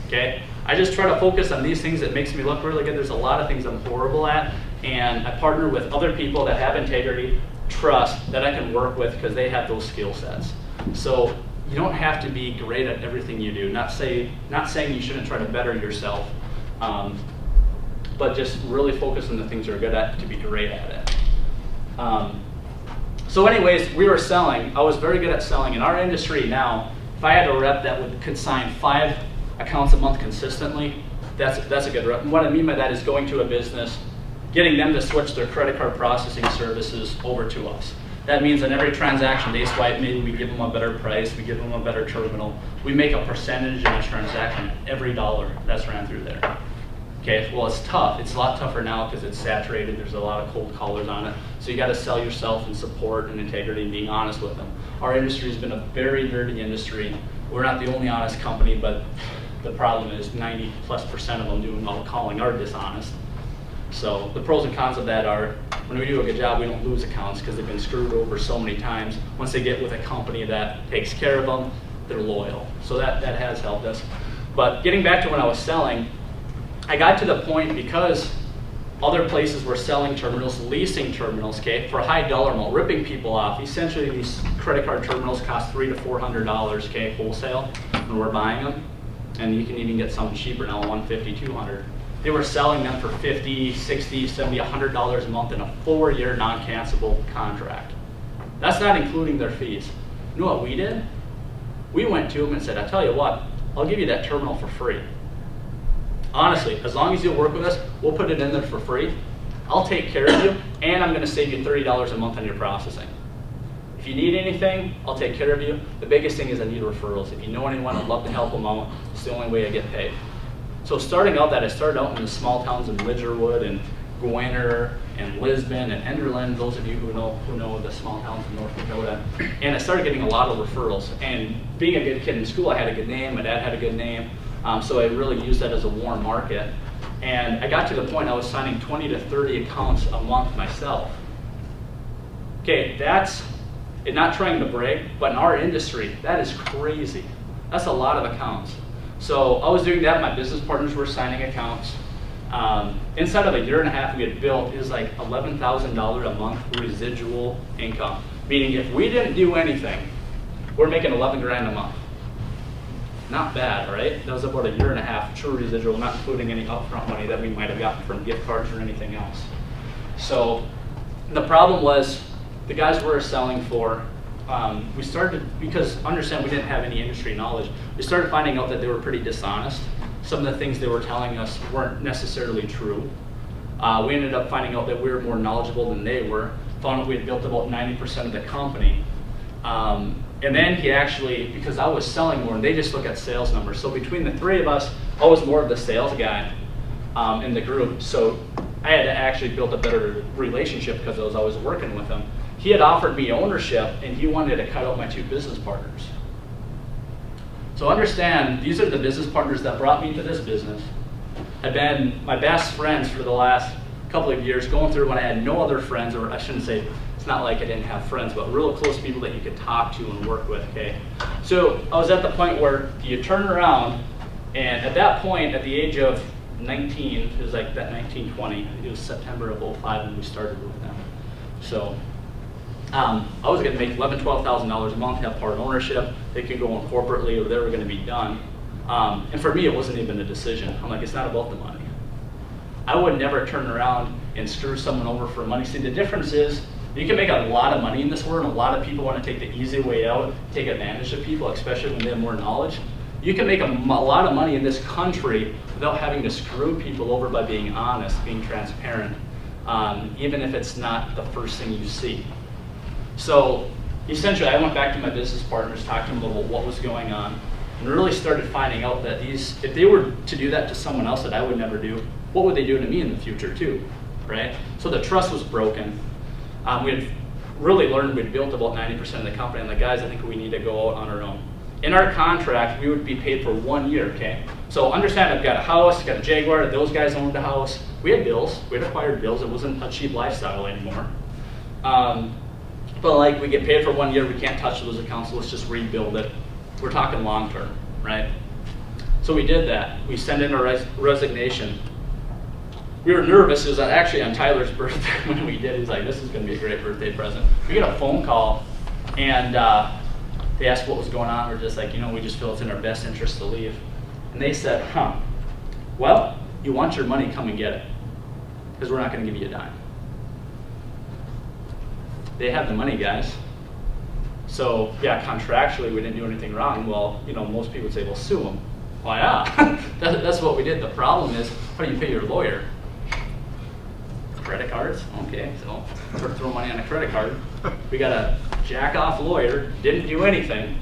okay? I just try to focus on these things that makes me look really good. There's a lot of things I'm horrible at, and I partner with other people that have integrity, trust, that I can work with because they have those skill sets. So you don't have to be great at everything you do. Not saying you shouldn't try to better yourself, but just really focus on the things you're good at to be great at it. So anyways, we were selling. I was very good at selling. In our industry now, if I had a rep that could sign 5 accounts a month consistently, that's a good rep. And what I mean by that is going to a business, getting them to switch their credit card processing services over to us. That means on every transaction they swipe, maybe we give them a better price, we give them a better terminal. We make a percentage in a transaction every dollar that's ran through there. Okay, well it's tough. It's a lot tougher now because it's saturated. There's a lot of cold callers on it. So you got to sell yourself and support and integrity and being honest with them. Our industry has been a very dirty industry. We're not the only honest company, but the problem is 90+% of them doing all the calling are dishonest. So the pros and cons of that are, when we do a good job, we don't lose accounts because they've been screwed over so many times. Once they get with a company that takes care of them, they're loyal. So that has helped us. But getting back to when I was selling, I got to the point because other places were selling terminals, leasing terminals, okay, for a high dollar amount, ripping people off. Essentially, these credit card terminals cost $300 to $400, okay, wholesale, when we're buying them. And you can even get some cheaper now, $150, $200. They were selling them for $50, $60, $70, $100 a month in a 4-year non-cancelable contract. That's not including their fees. You know what we did? We went to them and said, I tell you what, I'll give you that terminal for free. Honestly, as long as you'll work with us, we'll put it in there for free. I'll take care of you, and I'm going to save you $30 a month on your processing. If you need anything, I'll take care of you. The biggest thing is I need referrals. If you know anyone, I'd love to help them out. It's the only way I get paid. So starting out I started out in the small towns in Lidgerwood and Gwinnett and Lisbon and Enderlin, those of you who know the small towns in North Dakota. And I started getting a lot of referrals. And being a good kid in school, I had a good name, my dad had a good name, so I really used that as a warm market. And I got to the point I was signing 20 to 30 accounts a month myself. Okay, that's, and not trying to brag, but in our industry, that is crazy. That's a lot of accounts. So I was doing that, my business partners were signing accounts. Inside of a year and a half we had built is like $11,000 a month residual income. Meaning if we didn't do anything, we're making 11 grand a month. Not bad, right? That was about a year and a half true residual, not including any upfront money that we might have gotten from gift cards or anything else. So the problem was the guys we were selling for, we started, because understand we didn't have any industry knowledge, we started finding out that they were pretty dishonest. Some of the things they were telling us weren't necessarily true. We ended up finding out that we were more knowledgeable than they were, found out we had built about 90% of the company. And then he actually, because I was selling more, and they just look at sales numbers. So between the three of us, I was more of the sales guy in the group. So I had to actually build a better relationship because I was always working with him. He had offered me ownership, and he wanted to cut out my two business partners. So understand, these are the business partners that brought me to this business. I've been my best friends for the last couple of years, going through when I had no other friends, or I shouldn't say, it's not like I didn't have friends, but real close people that you could talk to and work with, okay? So I was at the point where you turn around, and at that point, at the age of 19, it was like that 1920, it was September of 05 when we started with them. So I was going to make $11,000, $12,000 a month, have part ownership. They could go on corporately, or they were going to be done. And for me, it wasn't even a decision. I'm like, it's not about the money. I would never turn around and screw someone over for money. See, the difference is you can make a lot of money in this world, and a lot of people want to take the easy way out, take advantage of people, especially when they have more knowledge. You can make a lot of money in this country without having to screw people over by being honest, being transparent, even if it's not the first thing you see. So essentially, I went back to my business partners, talked to them about what was going on, and really started finding out that if they were to do that to someone else that I would never do, what would they do to me in the future too, right? So the trust was broken. We had really learned, we'd built about 90% of the company, and the guys, I think we need to go out on our own. In our contract, we would be paid for 1 year, okay? So understand, I've got a house, got a Jaguar, those guys owned the house. We had bills, we had acquired bills, it wasn't a cheap lifestyle anymore. But like, we get paid for 1 year, we can't touch those accounts, so let's just rebuild it. We're talking long term, right? So we did that. We sent in our resignation. We were nervous. It was actually on Tyler's birthday when we did. He's like, this is going to be a great birthday present. We get a phone call, and they asked what was going on. We're just like, we just feel it's in our best interest to leave. And they said, well, you want your money, come and get it, because we're not going to give you a dime. They have the money, guys. So yeah, contractually we didn't do anything wrong. Well, most people would say, well, sue them. Well, yeah, that's what we did. The problem is, how do you pay your lawyer? Credit cards? Okay, so throw money on a credit card. We got a jack-off lawyer, didn't do anything,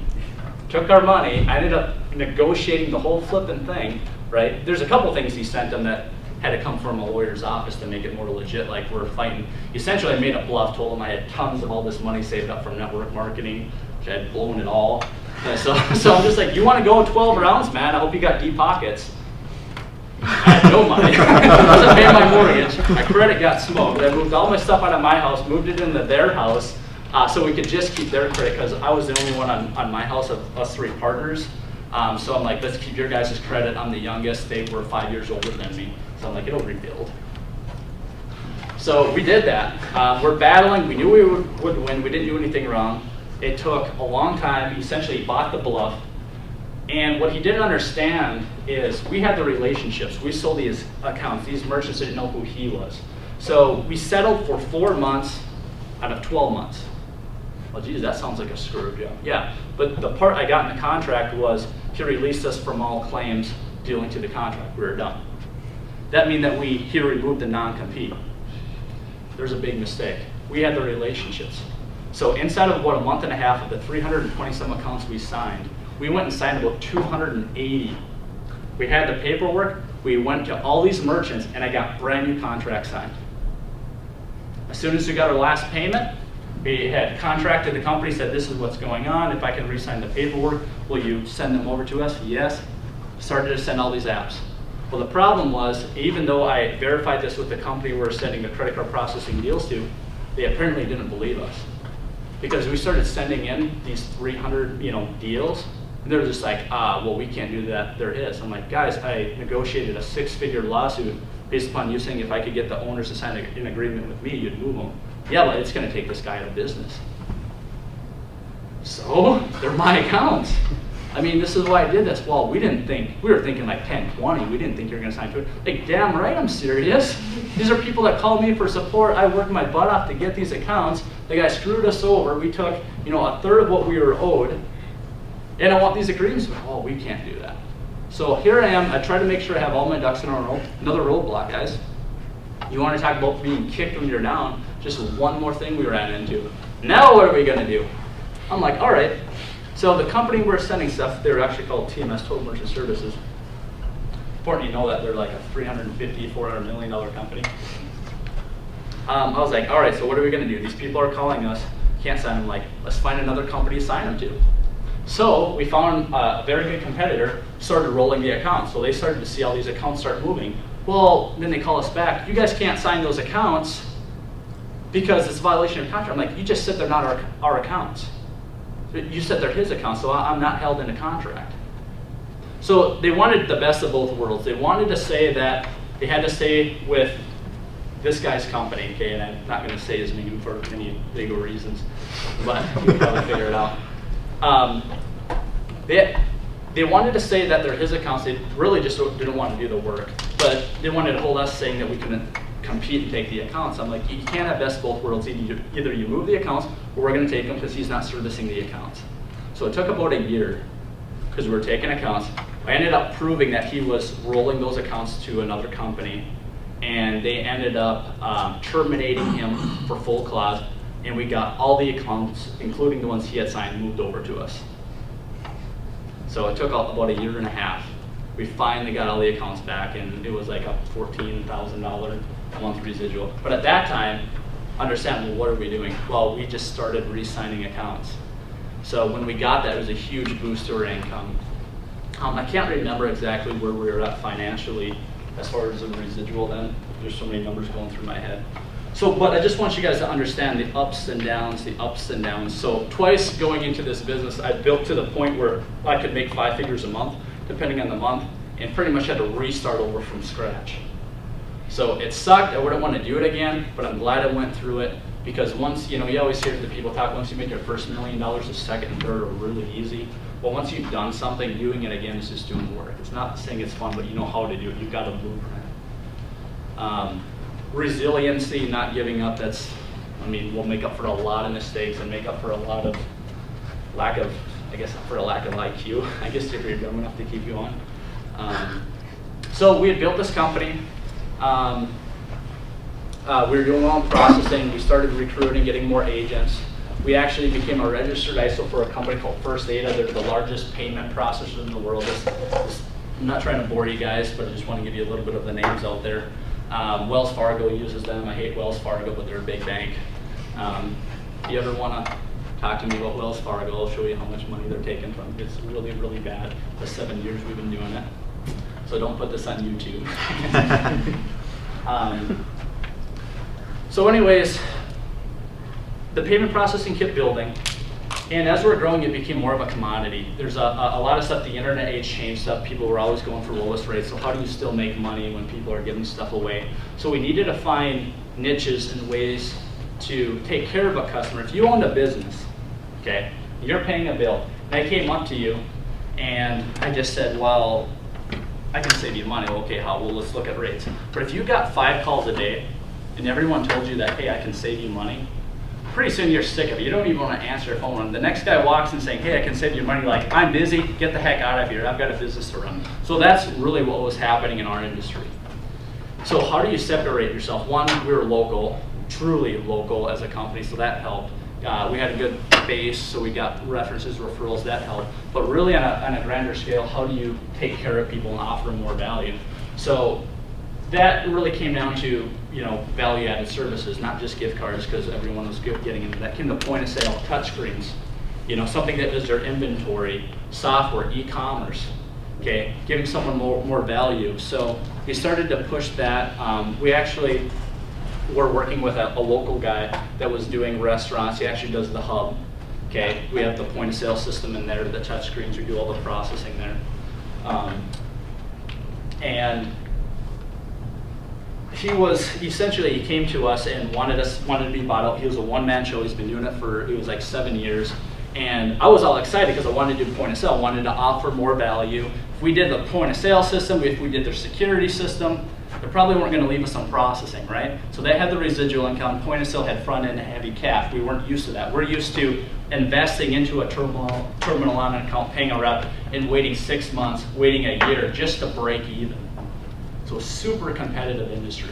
took our money. I ended up negotiating the whole flipping thing, right? There's a couple things he sent them that had to come from a lawyer's office to make it more legit, like we're fighting. Essentially, I made a bluff, told him I had tons of all this money saved up from network marketing, which I had blown it all. So I'm just like, you want to go 12 rounds, man? I hope you got deep pockets. I had no money. I wasn't paying my mortgage. My credit got smoked. I moved all my stuff out of my house, moved it into their house, so we could just keep their credit, because I was the only one on my house of us three partners. So I'm like, let's keep your guys' credit. I'm the youngest. They were 5 years older than me. So I'm like, it'll rebuild. So we did that. We're battling. We knew we would win. We didn't do anything wrong. It took a long time. He essentially bought the bluff. And what he didn't understand is we had the relationships. We sold these accounts. These merchants didn't know who he was. So we settled for 4 months out of 12 months. Well, geez, that sounds like a screw job. Yeah, but the part I got in the contract was he released us from all claims dealing to the contract. We were done. That meant that he removed the non-compete. there's a big mistake. We had the relationships. So inside of about a month and a half of the 320 some accounts we signed, we went and signed about 280. We had the paperwork, we went to all these merchants, and I got brand new contracts signed. As soon as we got our last payment, we had contracted the company, said this is what's going on, if I can re-sign the paperwork, will you send them over to us? Yes. Started to send all these apps. Well, the problem was, even though I verified this with the company we were sending the credit card processing deals to, they apparently didn't believe us. Because we started sending in these 300 deals, and they're just like, well, we can't do that, they're his. I'm like, guys, I negotiated a 6-figure lawsuit based upon you saying if I could get the owners to sign an agreement with me, you'd move them. Yeah, well, it's gonna take this guy out of business. So, they're my accounts. I mean, this is why I did this. Well, we were thinking like 10, 20. We didn't think you were gonna sign to it. Like, damn right, I'm serious. These are people that called me for support. I worked my butt off to get these accounts. The guy screwed us over. We took, a third of what we were owed. And I want these agreements. Oh, we can't do that. So here I am. I try to make sure I have all my ducks in a row. Another roadblock, guys. You want to talk about being kicked when you're down? Just one more thing we ran into. Now what are we gonna do? I'm like, all right. So the company we're sending stuff, they're actually called TMS, Total Merchant Services. Important you know that they're like a $350, $400 million company. I was like, all right, so what are we gonna do? These people are calling us, can't sign them. Like, let's find another company to sign them to. So we found a very good competitor, started rolling the accounts. So they started to see all these accounts start moving. Well, then they call us back. You guys can't sign those accounts because it's a violation of contract. I'm like, you just said they're not our accounts. You said they're his accounts, so I'm not held in a contract. So they wanted the best of both worlds. They wanted to say that they had to stay with this guy's company, okay, and I'm not going to say his name for any legal reasons, but you can probably figure it out. They wanted to say that they're his accounts. They really just didn't want to do the work, but they wanted to hold us saying that we couldn't compete and take the accounts. I'm like, you can't have best of both worlds. Either you move the accounts, or we're going to take them because he's not servicing the accounts. So it took about a year because we were taking accounts. I ended up proving that he was rolling those accounts to another company, and they ended up terminating him for full clause, and we got all the accounts, including the ones he had signed, moved over to us. So it took about a year and a half. We finally got all the accounts back, and it was like a $14,000 a month residual. But at that time, understand, well, what are we doing? Well, we just started re-signing accounts. So when we got that, it was a huge boost to our income. I can't remember exactly where we were at financially as far as the residual then. There's so many numbers going through my head. So, but I just want you guys to understand the ups and downs, the ups and downs. So twice going into this business, I built to the point where I could make 5 figures a month, depending on the month, and pretty much had to restart over from scratch. So it sucked. I wouldn't want to do it again, but I'm glad I went through it, because once, you always hear the people talk, once you make your first $1 million, the second and third are really easy. Well, once you've done something, doing it again is just doing work. It's not saying it's fun, but you know how to do it. You've got a blueprint. Resiliency, not giving up, we'll make up for a lot of mistakes and make up for a lot of lack of IQ, I guess, if you're dumb enough to keep you on. So we had built this company. We were doing our own processing. We started recruiting, getting more agents. We actually became a registered ISO for a company called First Data. They're the largest payment processor in the world. I'm not trying to bore you guys, but I just want to give you a little bit of the names out there. Wells Fargo uses them. I hate Wells Fargo, but they're a big bank. If you ever want to talk to me about Wells Fargo, I'll show you how much money they're taking from. It's really, really bad. The 7 years we've been doing it. So don't put this on YouTube. So anyways, the payment processing kept building. And as we're growing, it became more of a commodity. There's a lot of stuff, the internet age changed stuff. People were always going for lowest rates. So how do you still make money when people are giving stuff away? So we needed to find niches and ways to take care of a customer. If you owned a business, okay, you're paying a bill, and I came up to you and I just said, well, I can save you money. Okay, how? Well, let's look at rates. But if you got 5 calls a day and everyone told you that, hey, I can save you money, pretty soon you're sick of it. You don't even want to answer a phone. The next guy walks in saying, hey, I can save you money. You're like, I'm busy. Get the heck out of here. I've got a business to run. So that's really what was happening in our industry. So how do you separate yourself? One, we were local. truly local as a company, so that helped. We had a good base, so we got references, referrals, that helped. But really on a grander scale, how do you take care of people and offer more value? So that really came down to, value-added services, not just gift cards, because everyone was getting into that. Came to point of sale, touchscreens, something that does their inventory, software, e-commerce, okay, giving someone more value. So we started to push that. We actually were working with a local guy that was doing restaurants. He actually does the hub, okay. We have the point of sale system in there, the touchscreens, we do all the processing there. And he came to us and wanted to be bought out. He was a one-man show. He's been doing it for, it was like 7 years. And I was all excited because I wanted to do point of sale, wanted to offer more value. If we did the point of sale system, if we did their security system, they probably weren't going to leave us on processing, right? So they had the residual income. Point of sale had front end heavy cash. We weren't used to that. We're used to investing into a terminal on an account, paying a rep, and waiting 6 months, waiting a year just to break even. So a super competitive industry.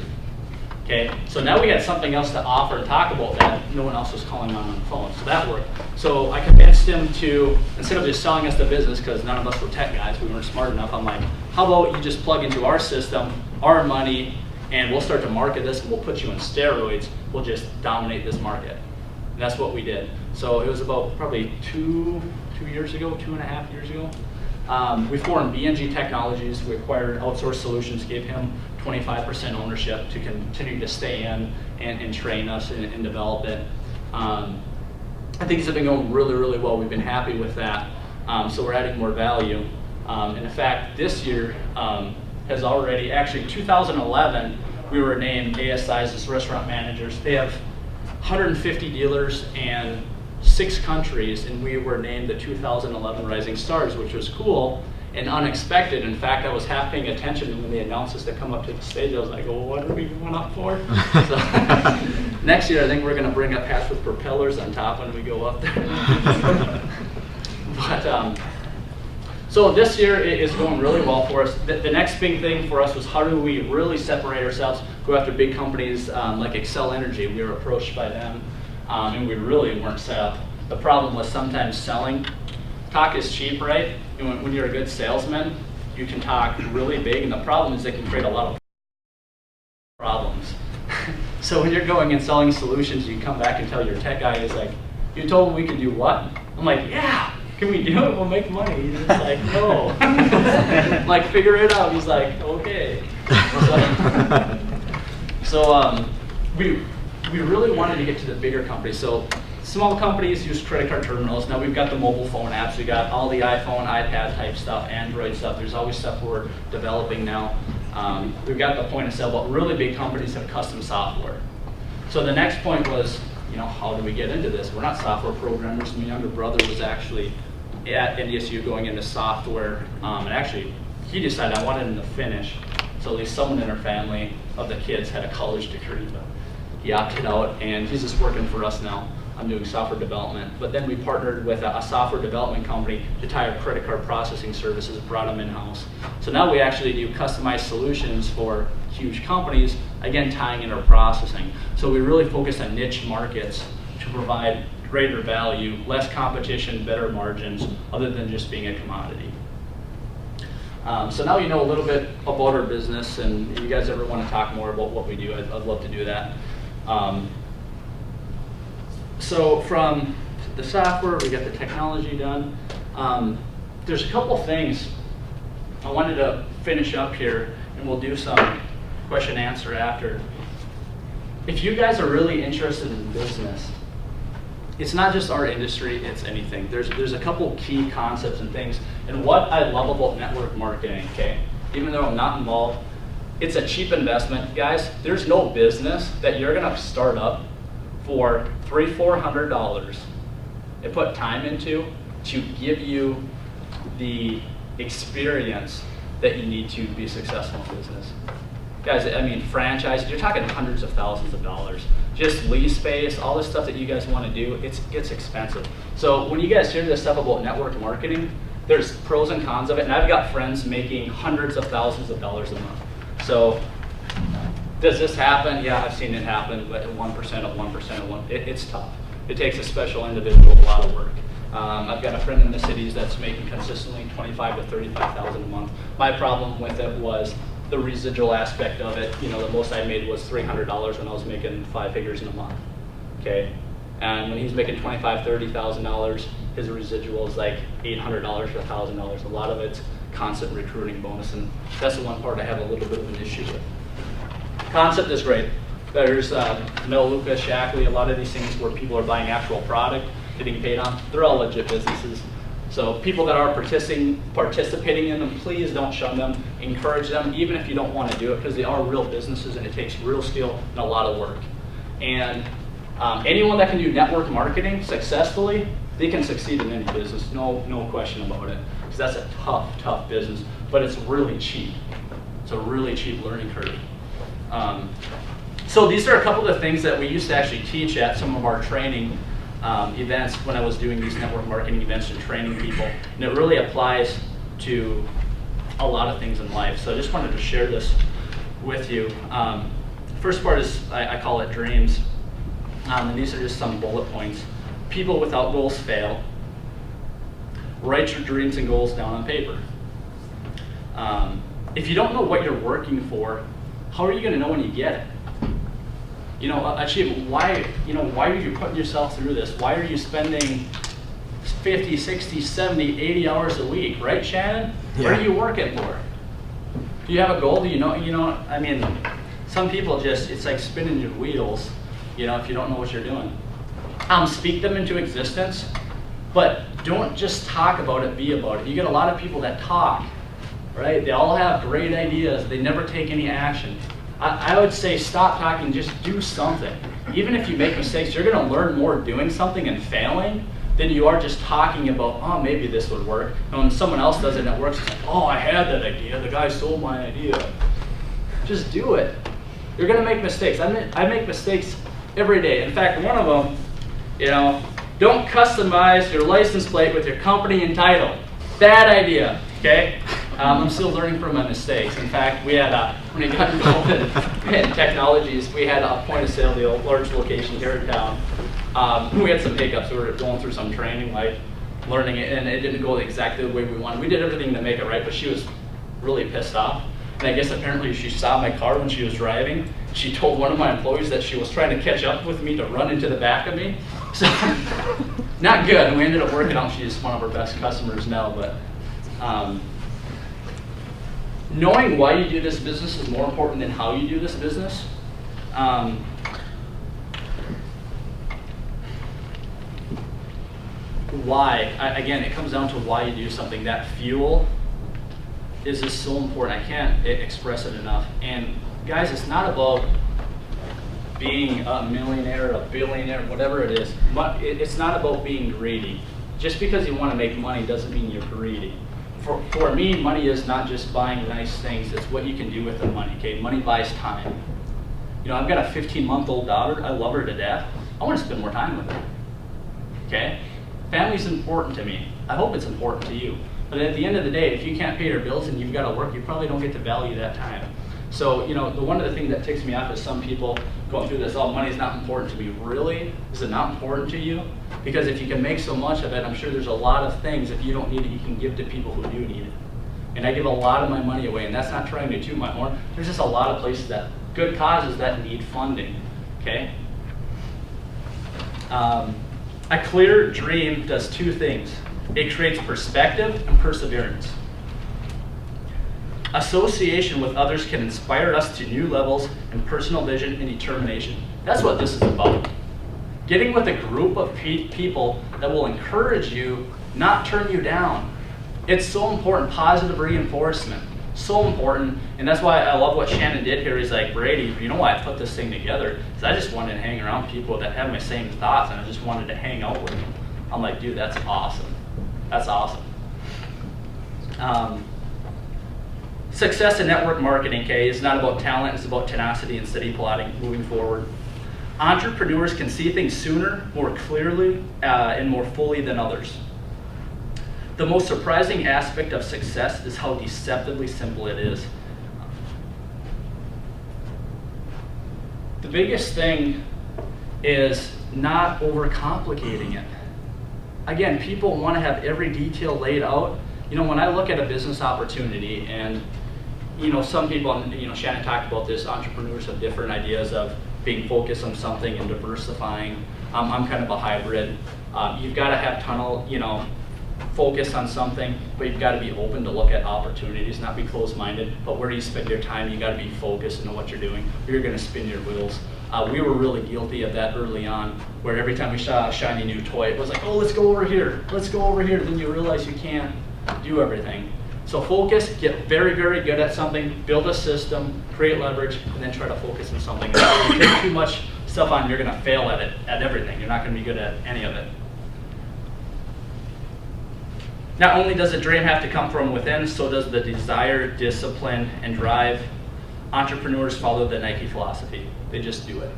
Okay, so now we had something else to offer and talk about that no one else was calling on the phone. So that worked. So I convinced him to, instead of just selling us the business, because none of us were tech guys, we weren't smart enough, I'm like, how about you just plug into our system, our money, and we'll start to market this and we'll put you on steroids. We'll just dominate this market. And that's what we did. So it was about probably 2 years ago, 2.5 years ago. We formed B&G Technologies. We acquired Outsourced Solutions, gave him 25% ownership to continue to stay in and train us and develop it. I think it's been going really, really well. We've been happy with that. So we're adding more value. And in fact, this year has already, actually 2011, we were named ASI's as restaurant managers. They have 150 dealers and 6 countries, and we were named the 2011 Rising Stars, which was cool and unexpected. In fact, I was half paying attention when they announced us to come up to the stage. I was like, well, what are we going up for? So, next year, I think we're going to bring up hats with propellers on top when we go up there. But so this year is going really well for us. The next big thing for us was how do we really separate ourselves, go after big companies like Excel Energy. We were approached by them. And we really weren't set up. The problem was sometimes selling. Talk is cheap, right? And when you're a good salesman, you can talk really big, and the problem is it can create a lot of problems. So when you're going and selling solutions, you come back and tell your tech guy, is like, you told me we could do what? I'm like, yeah, can we do it? We'll make money. He's like, no. Like, figure it out. He's like, okay. So we really wanted to get to the bigger companies. So small companies use credit card terminals. Now we've got the mobile phone apps. We got all the iPhone, iPad type stuff, Android stuff. There's always stuff we're developing now. We've got the point of sale, but really big companies have custom software. So the next point was, how do we get into this? We're not software programmers. My younger brother was actually at NDSU going into software. And actually, he decided I wanted him to finish. So at least someone in our family of the kids had a college degree. But he opted out, and he's just working for us now. I'm doing software development. But then we partnered with a software development company to tie our credit card processing services, brought them in-house. So now we actually do customized solutions for huge companies, again, tying in our processing. So we really focus on niche markets to provide greater value, less competition, better margins, other than just being a commodity. So now you know a little bit about our business, and if you guys ever want to talk more about what we do, I'd love to do that. So from the software, we got the technology done. There's a couple things I wanted to finish up here, and we'll do some question answer after. If you guys are really interested in business, it's not just our industry, it's anything. There's a couple key concepts and things. And what I love about network marketing, okay, even though I'm not involved, it's a cheap investment. Guys, there's no business that you're gonna start up for $300-400 and put time into to give you the experience that you need to be successful in business. Guys, I mean, franchise, you're talking hundreds of thousands of dollars. Just lease space, all this stuff that you guys want to do, it's expensive. So when you guys hear this stuff about network marketing, there's pros and cons of it, and I've got friends making hundreds of thousands of dollars a month. So Does this happen? Yeah, I've seen it happen, but 1% of 1% of 1, it's tough. It takes a special individual a lot of work. I've got a friend in the cities that's making consistently 25 to 35,000 a month. My problem with it was the residual aspect of it. You know, the most I made was $300 when I was making 5 figures in a month. Okay, and when he's making $25,000, $30,000, his residual is like $800 to $1,000. A lot of it's constant recruiting bonus, and that's the one part I have a little bit of an issue with. Concept is great. There's Mel Lucas, Shackley, a lot of these things where people are buying actual product, getting paid on. They're all legit businesses. So people that are participating in them, please don't shun them. Encourage them, even if you don't want to do it, because they are real businesses and it takes real skill and a lot of work. And anyone that can do network marketing successfully, they can succeed in any business, no question about it. Because that's a tough business, but it's really cheap. It's a really cheap learning curve. So these are a couple of things that we used to actually teach at some of our training events when I was doing these network marketing events and training people. And it really applies to a lot of things in life. So I just wanted to share this with you. First part is, I call it dreams. And these are just some bullet points. People without goals fail. Write your dreams and goals down on paper. If you don't know what you're working for, how are you going to know when you get it? You know, achieve, why are you putting yourself through this? Why are you spending 50, 60, 70, 80 hours a week, right, Shannon? Yeah. What are you working for? Do you have a goal? Do you know, I mean, some people just, it's like spinning your wheels, you know, if you don't know what you're doing. Speak them into existence, but don't just talk about it, be about it. You get a lot of people that talk, right? They all have great ideas. They never take any action. I would say stop talking, just do something. Even if you make mistakes, you're going to learn more doing something and failing than you are just talking about, oh, maybe this would work. And when someone else does it and it works, it's like, oh, I had that idea. The guy sold my idea. Just do it. You're going to make mistakes. I make mistakes every day. In fact, one of them, you know, don't customize your license plate with your company and title. Bad idea, okay? I'm still learning from my mistakes. In fact, we had, when we got involved in technologies, we had a point of sale deal, large location here in town. We had some hiccups. We were going through some training, like learning it, and it didn't go exactly the way we wanted. We did everything to make it right, but she was really pissed off. And I guess apparently she saw my car when she was driving. She told one of my employees that she was trying to catch up with me to run into the back of me. So, not good. And we ended up working out. She's one of our best customers now, but knowing why you do this business is more important than how you do this business. Why? Again, it comes down to why you do something. That fuel is just so important. I can't express it enough. And guys, it's not about being a millionaire, a billionaire, whatever it is. It's not about being greedy. Just because you want to make money doesn't mean you're greedy. For me, money is not just buying nice things, it's what you can do with the money, okay? Money buys time. You know, I've got a 15-month-old daughter, I love her to death. I want to spend more time with her, okay? Family's important to me. I hope it's important to you. But at the end of the day, if you can't pay your bills and you've got to work, you probably don't get to value that time. So, you know, one of the things that ticks me off is some people going through this, oh, money's not important to me. Really? Is it not important to you? Because if you can make so much of it, I'm sure there's a lot of things, if you don't need it, you can give to people who do need it. And I give a lot of my money away, and that's not trying to toot my horn. There's just a lot of places that, good causes that need funding, okay? A clear dream does two things. It creates perspective and perseverance. Association with others can inspire us to new levels in personal vision and determination. That's what this is about. Getting with a group of people that will encourage you, not turn you down. It's so important, positive reinforcement. So important, and that's why I love what Shannon did here. He's like, Brady, you know why I put this thing together? Because I just wanted to hang around people that have my same thoughts, and I just wanted to hang out with them. I'm like, dude, that's awesome. That's awesome. Success in network marketing, okay, is not about talent, it's about tenacity and steady plodding, moving forward. Entrepreneurs can see things sooner, more clearly, and more fully than others. The most surprising aspect of success is how deceptively simple it is. biggest thing is not overcomplicating it. Again, people want to have every detail laid out. You know, when I look at a business opportunity, and you know, some people, you know, Shannon talked about this, entrepreneurs have different ideas of being focused on something and diversifying. I'm kind of a hybrid. You've got to have tunnel, you know, focus on something, but you've got to be open to look at opportunities, not be closed-minded. But where do you spend your time? You got to be focused and know what you're doing, or you're going to spin your wheels. We were really guilty of that early on, where every time we saw a shiny new toy, it was like, oh, let's go over here, let's go over here. Then you realize you can't do everything. So focus, get very, very good at something, build a system, create leverage, and then try to focus on something. If you take too much stuff on, you're going to fail at it, at everything. You're not going to be good at any of it. Not only does the dream have to come from within, so does the desire, discipline, and drive. Entrepreneurs follow the Nike philosophy. They just do it.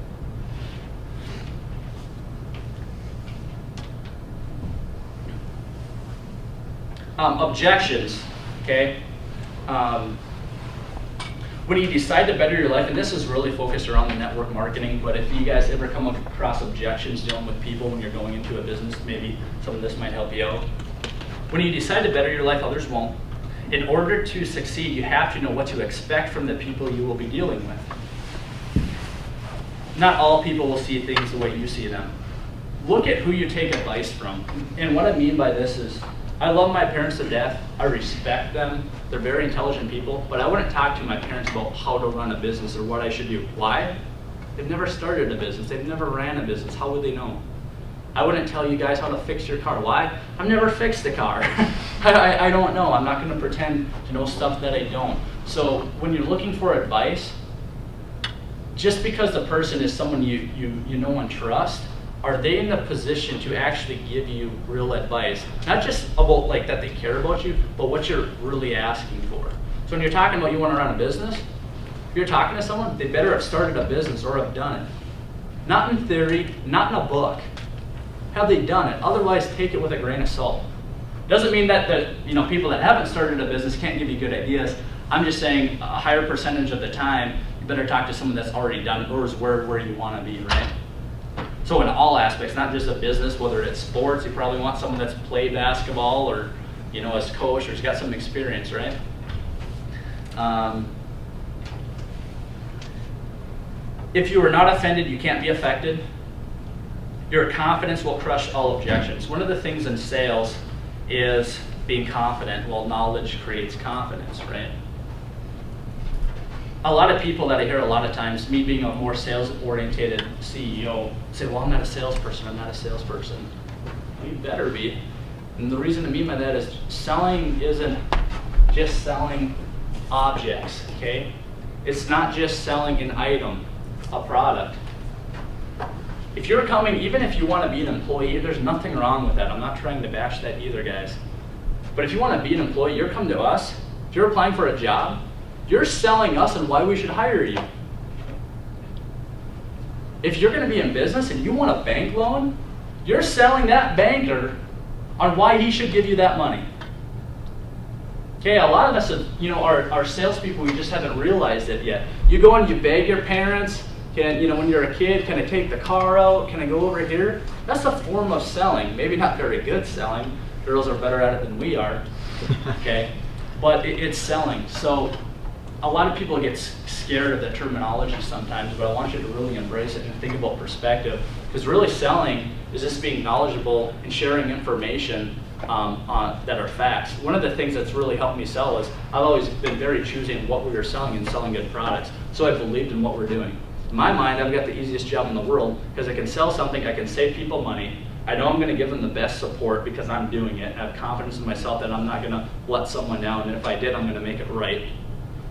Objections, okay? When you decide to better your life, and this is really focused around the network marketing, but if you guys ever come across objections dealing with people when you're going into a business, maybe some of this might help you out. When you decide to better your life, others won't. In order to succeed, you have to know what to expect from the people you will be dealing with. Not all people will see things the way you see them. Look at who you take advice from. And what I mean by this is, I love my parents to death. I respect them. They're very intelligent people, but I wouldn't talk to my parents about how to run a business or what I should do. Why? They've never started a business. They've never ran a business. How would they know? I wouldn't tell you guys how to fix your car. Why? I've never fixed a car. I don't know. I'm not going to pretend to know stuff that I don't. So when you're looking for advice, just because the person is someone you know and trust, are they in the position to actually give you real advice? Not just about like that they care about you, but what you're really asking for. So when you're talking about you want to run a business, if you're talking to someone, they better have started a business or have done it. Not in theory, not in a book. Have they done it? Otherwise, take it with a grain of salt. Doesn't mean that the people that haven't started a business can't give you good ideas. I'm just saying a higher percentage of the time, you better talk to someone that's already done it or is where you want to be, right? So in all aspects, not just a business, whether it's sports, you probably want someone that's played basketball or, you know, as coach or has got some experience, right? If you are not offended, you can't be affected. Your confidence will crush all objections. One of the things in sales is being confident. Well, knowledge creates confidence, right? A lot of people that I hear a lot of times, me being a more sales-oriented CEO, say, well, I'm not a salesperson, I'm not a salesperson. Well, you better be. And the reason I mean by that is selling isn't just selling objects, okay? It's not just selling an item, a product. If you're coming, even if you want to be an employee, there's nothing wrong with that. I'm not trying to bash that either, guys. But if you want to be an employee, you're coming to us. If you're applying for a job, you're selling us and why we should hire you. If you're going to be in business and you want a bank loan, you're selling that banker on why he should give you that money. Okay, a lot of us are salespeople, we just haven't realized it yet. You go and you beg your parents, when you're a kid, can I take the car out? Can I go over here? That's a form of selling. Maybe not very good selling. Girls are better at it than we are. Okay, but it's selling. So a lot of people get scared of the terminology sometimes, but I want you to really embrace it and think about perspective. Because really selling is just being knowledgeable and sharing information that are facts. One of the things that's really helped me sell is I've always been very choosy in what we were selling and selling good products. So I believed in what we're doing. In my mind, I've got the easiest job in the world because I can sell something, I can save people money. I know I'm going to give them the best support because I'm doing it. I have confidence in myself that I'm not going to let someone down, and if I did, I'm going to make it right.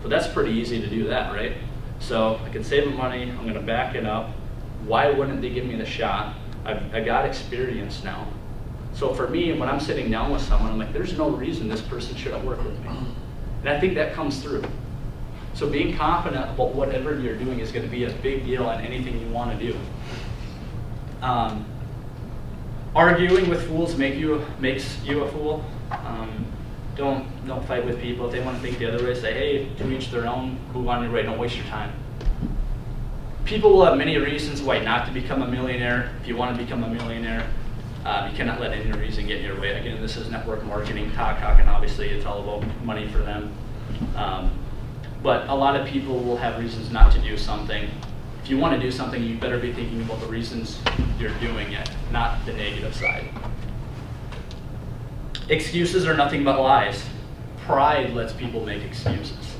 So that's pretty easy to do that, right? So I can save them money, I'm going to back it up. Why wouldn't they give me the shot? I got experience now. So for me, when I'm sitting down with someone, I'm like, there's no reason this person shouldn't work with me. And I think that comes through. So being confident about whatever you're doing is going to be a big deal on anything you want to do. Arguing with fools makes you a fool. Don't fight with people. If they want to think the other way, say, hey, to each their own, move on your way, don't waste your time. People will have many reasons why not to become a millionaire. If you want to become a millionaire, you cannot let any reason get in your way. Again, this is network marketing, talk, and obviously it's all about money for them. But a lot of people will have reasons not to do something. If you want to do something, you better be thinking about the reasons you're doing it, not the negative side. Excuses are nothing but lies. Pride lets people make excuses.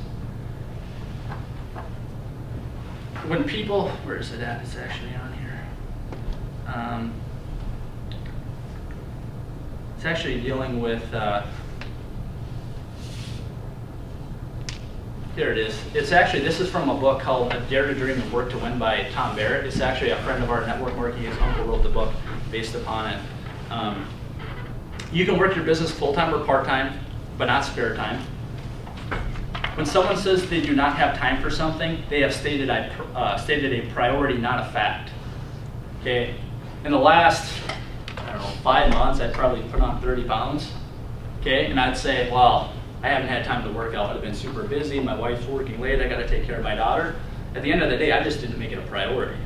When people, where is it at? It's actually on here. It's actually dealing with, here it is. It's actually, this is from a book called A Dare to Dream and Work to Win by Tom Barrett. It's actually a friend of our network marketing. His uncle wrote the book based upon it. You can work your business full-time or part-time, but not spare time. When someone says they do not have time for something, they have stated a priority, not a fact. Okay? In the last, 5 months, I'd probably put on 30 pounds. Okay? And I'd say, well, I haven't had time to work out. I've been super busy. My wife's working late. I got to take care of my daughter. At the end of the day, I just didn't make it a priority.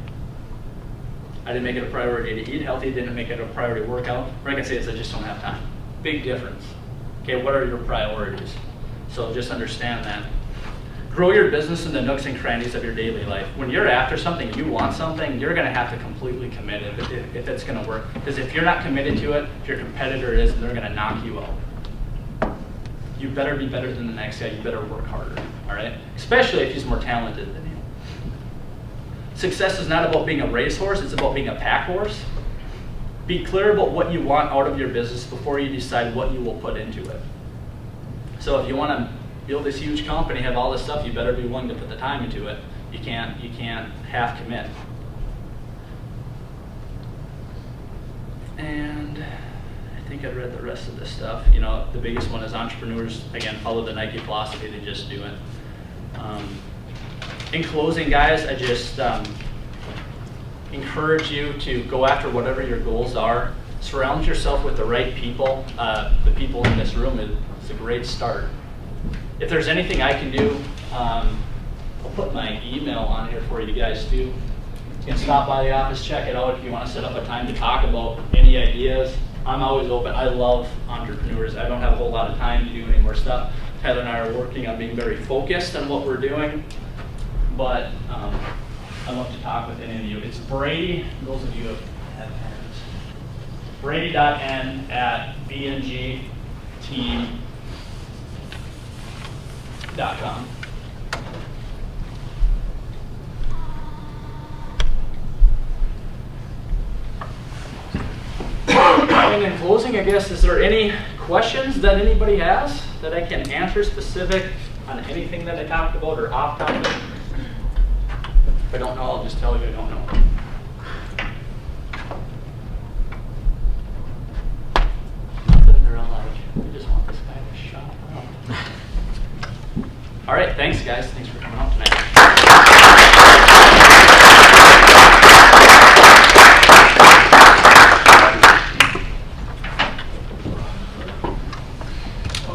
I didn't make it a priority to eat healthy. Didn't make it a priority to work out. What I can say is I just don't have time. Big difference. Okay, what are your priorities? So just understand that. Grow your business in the nooks and crannies of your daily life. When you're after something, you want something, you're going to have to completely commit if it's going to work. Because if you're not committed to it, if your competitor is, they're going to knock you out. You better be better than the next guy. You better work harder. All right? Especially if he's more talented than you. Success is not about being a racehorse. It's about being a pack horse. Be clear about what you want out of your business before you decide what you will put into it. So if you want to build this huge company, have all this stuff, you better be willing to put the time into it. You can't half commit. And I think I read the rest of this stuff. You know, the biggest one is entrepreneurs, again, follow the Nike philosophy, they just do it. In closing, guys, I just encourage you to go after whatever your goals are. Surround yourself with the right people. The people in this room is a great start. If there's anything I can do, I'll put my email on here for you guys too. You can stop by the office, check it out if you want to set up a time to talk about any ideas. I'm always open. I love entrepreneurs. I don't have a whole lot of time to do any more stuff. Tyler and I are working on being very focused on what we're doing, but I love to talk with any of you. It's Brady, those of you who have pens, brady.n@bngteam.com. And in closing, I guess, is there any questions that anybody has that I can answer specific on anything that I talked about or off topic? If I don't know, I'll just tell you I don't know. Then they're all like, we just want this guy to shut up. All right, thanks guys. Thanks for coming out tonight.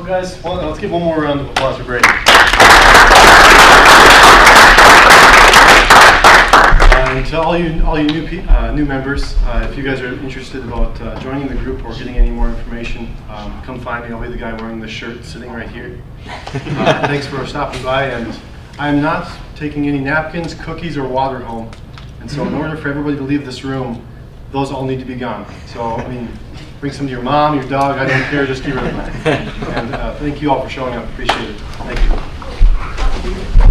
Guys, well, let's give one more round of applause for Brady. And to all you new members, if you guys are interested about joining the group or getting any more information, come find me. I'll be the guy wearing the shirt sitting right here. Thanks for stopping by, and I'm not taking any napkins, cookies, or water home. And so in order for everybody to leave this room, those all need to be gone. So, I mean, bring some to your mom, your dog, I don't care, just get rid of them. And thank you all for showing up, appreciate it. Thank you.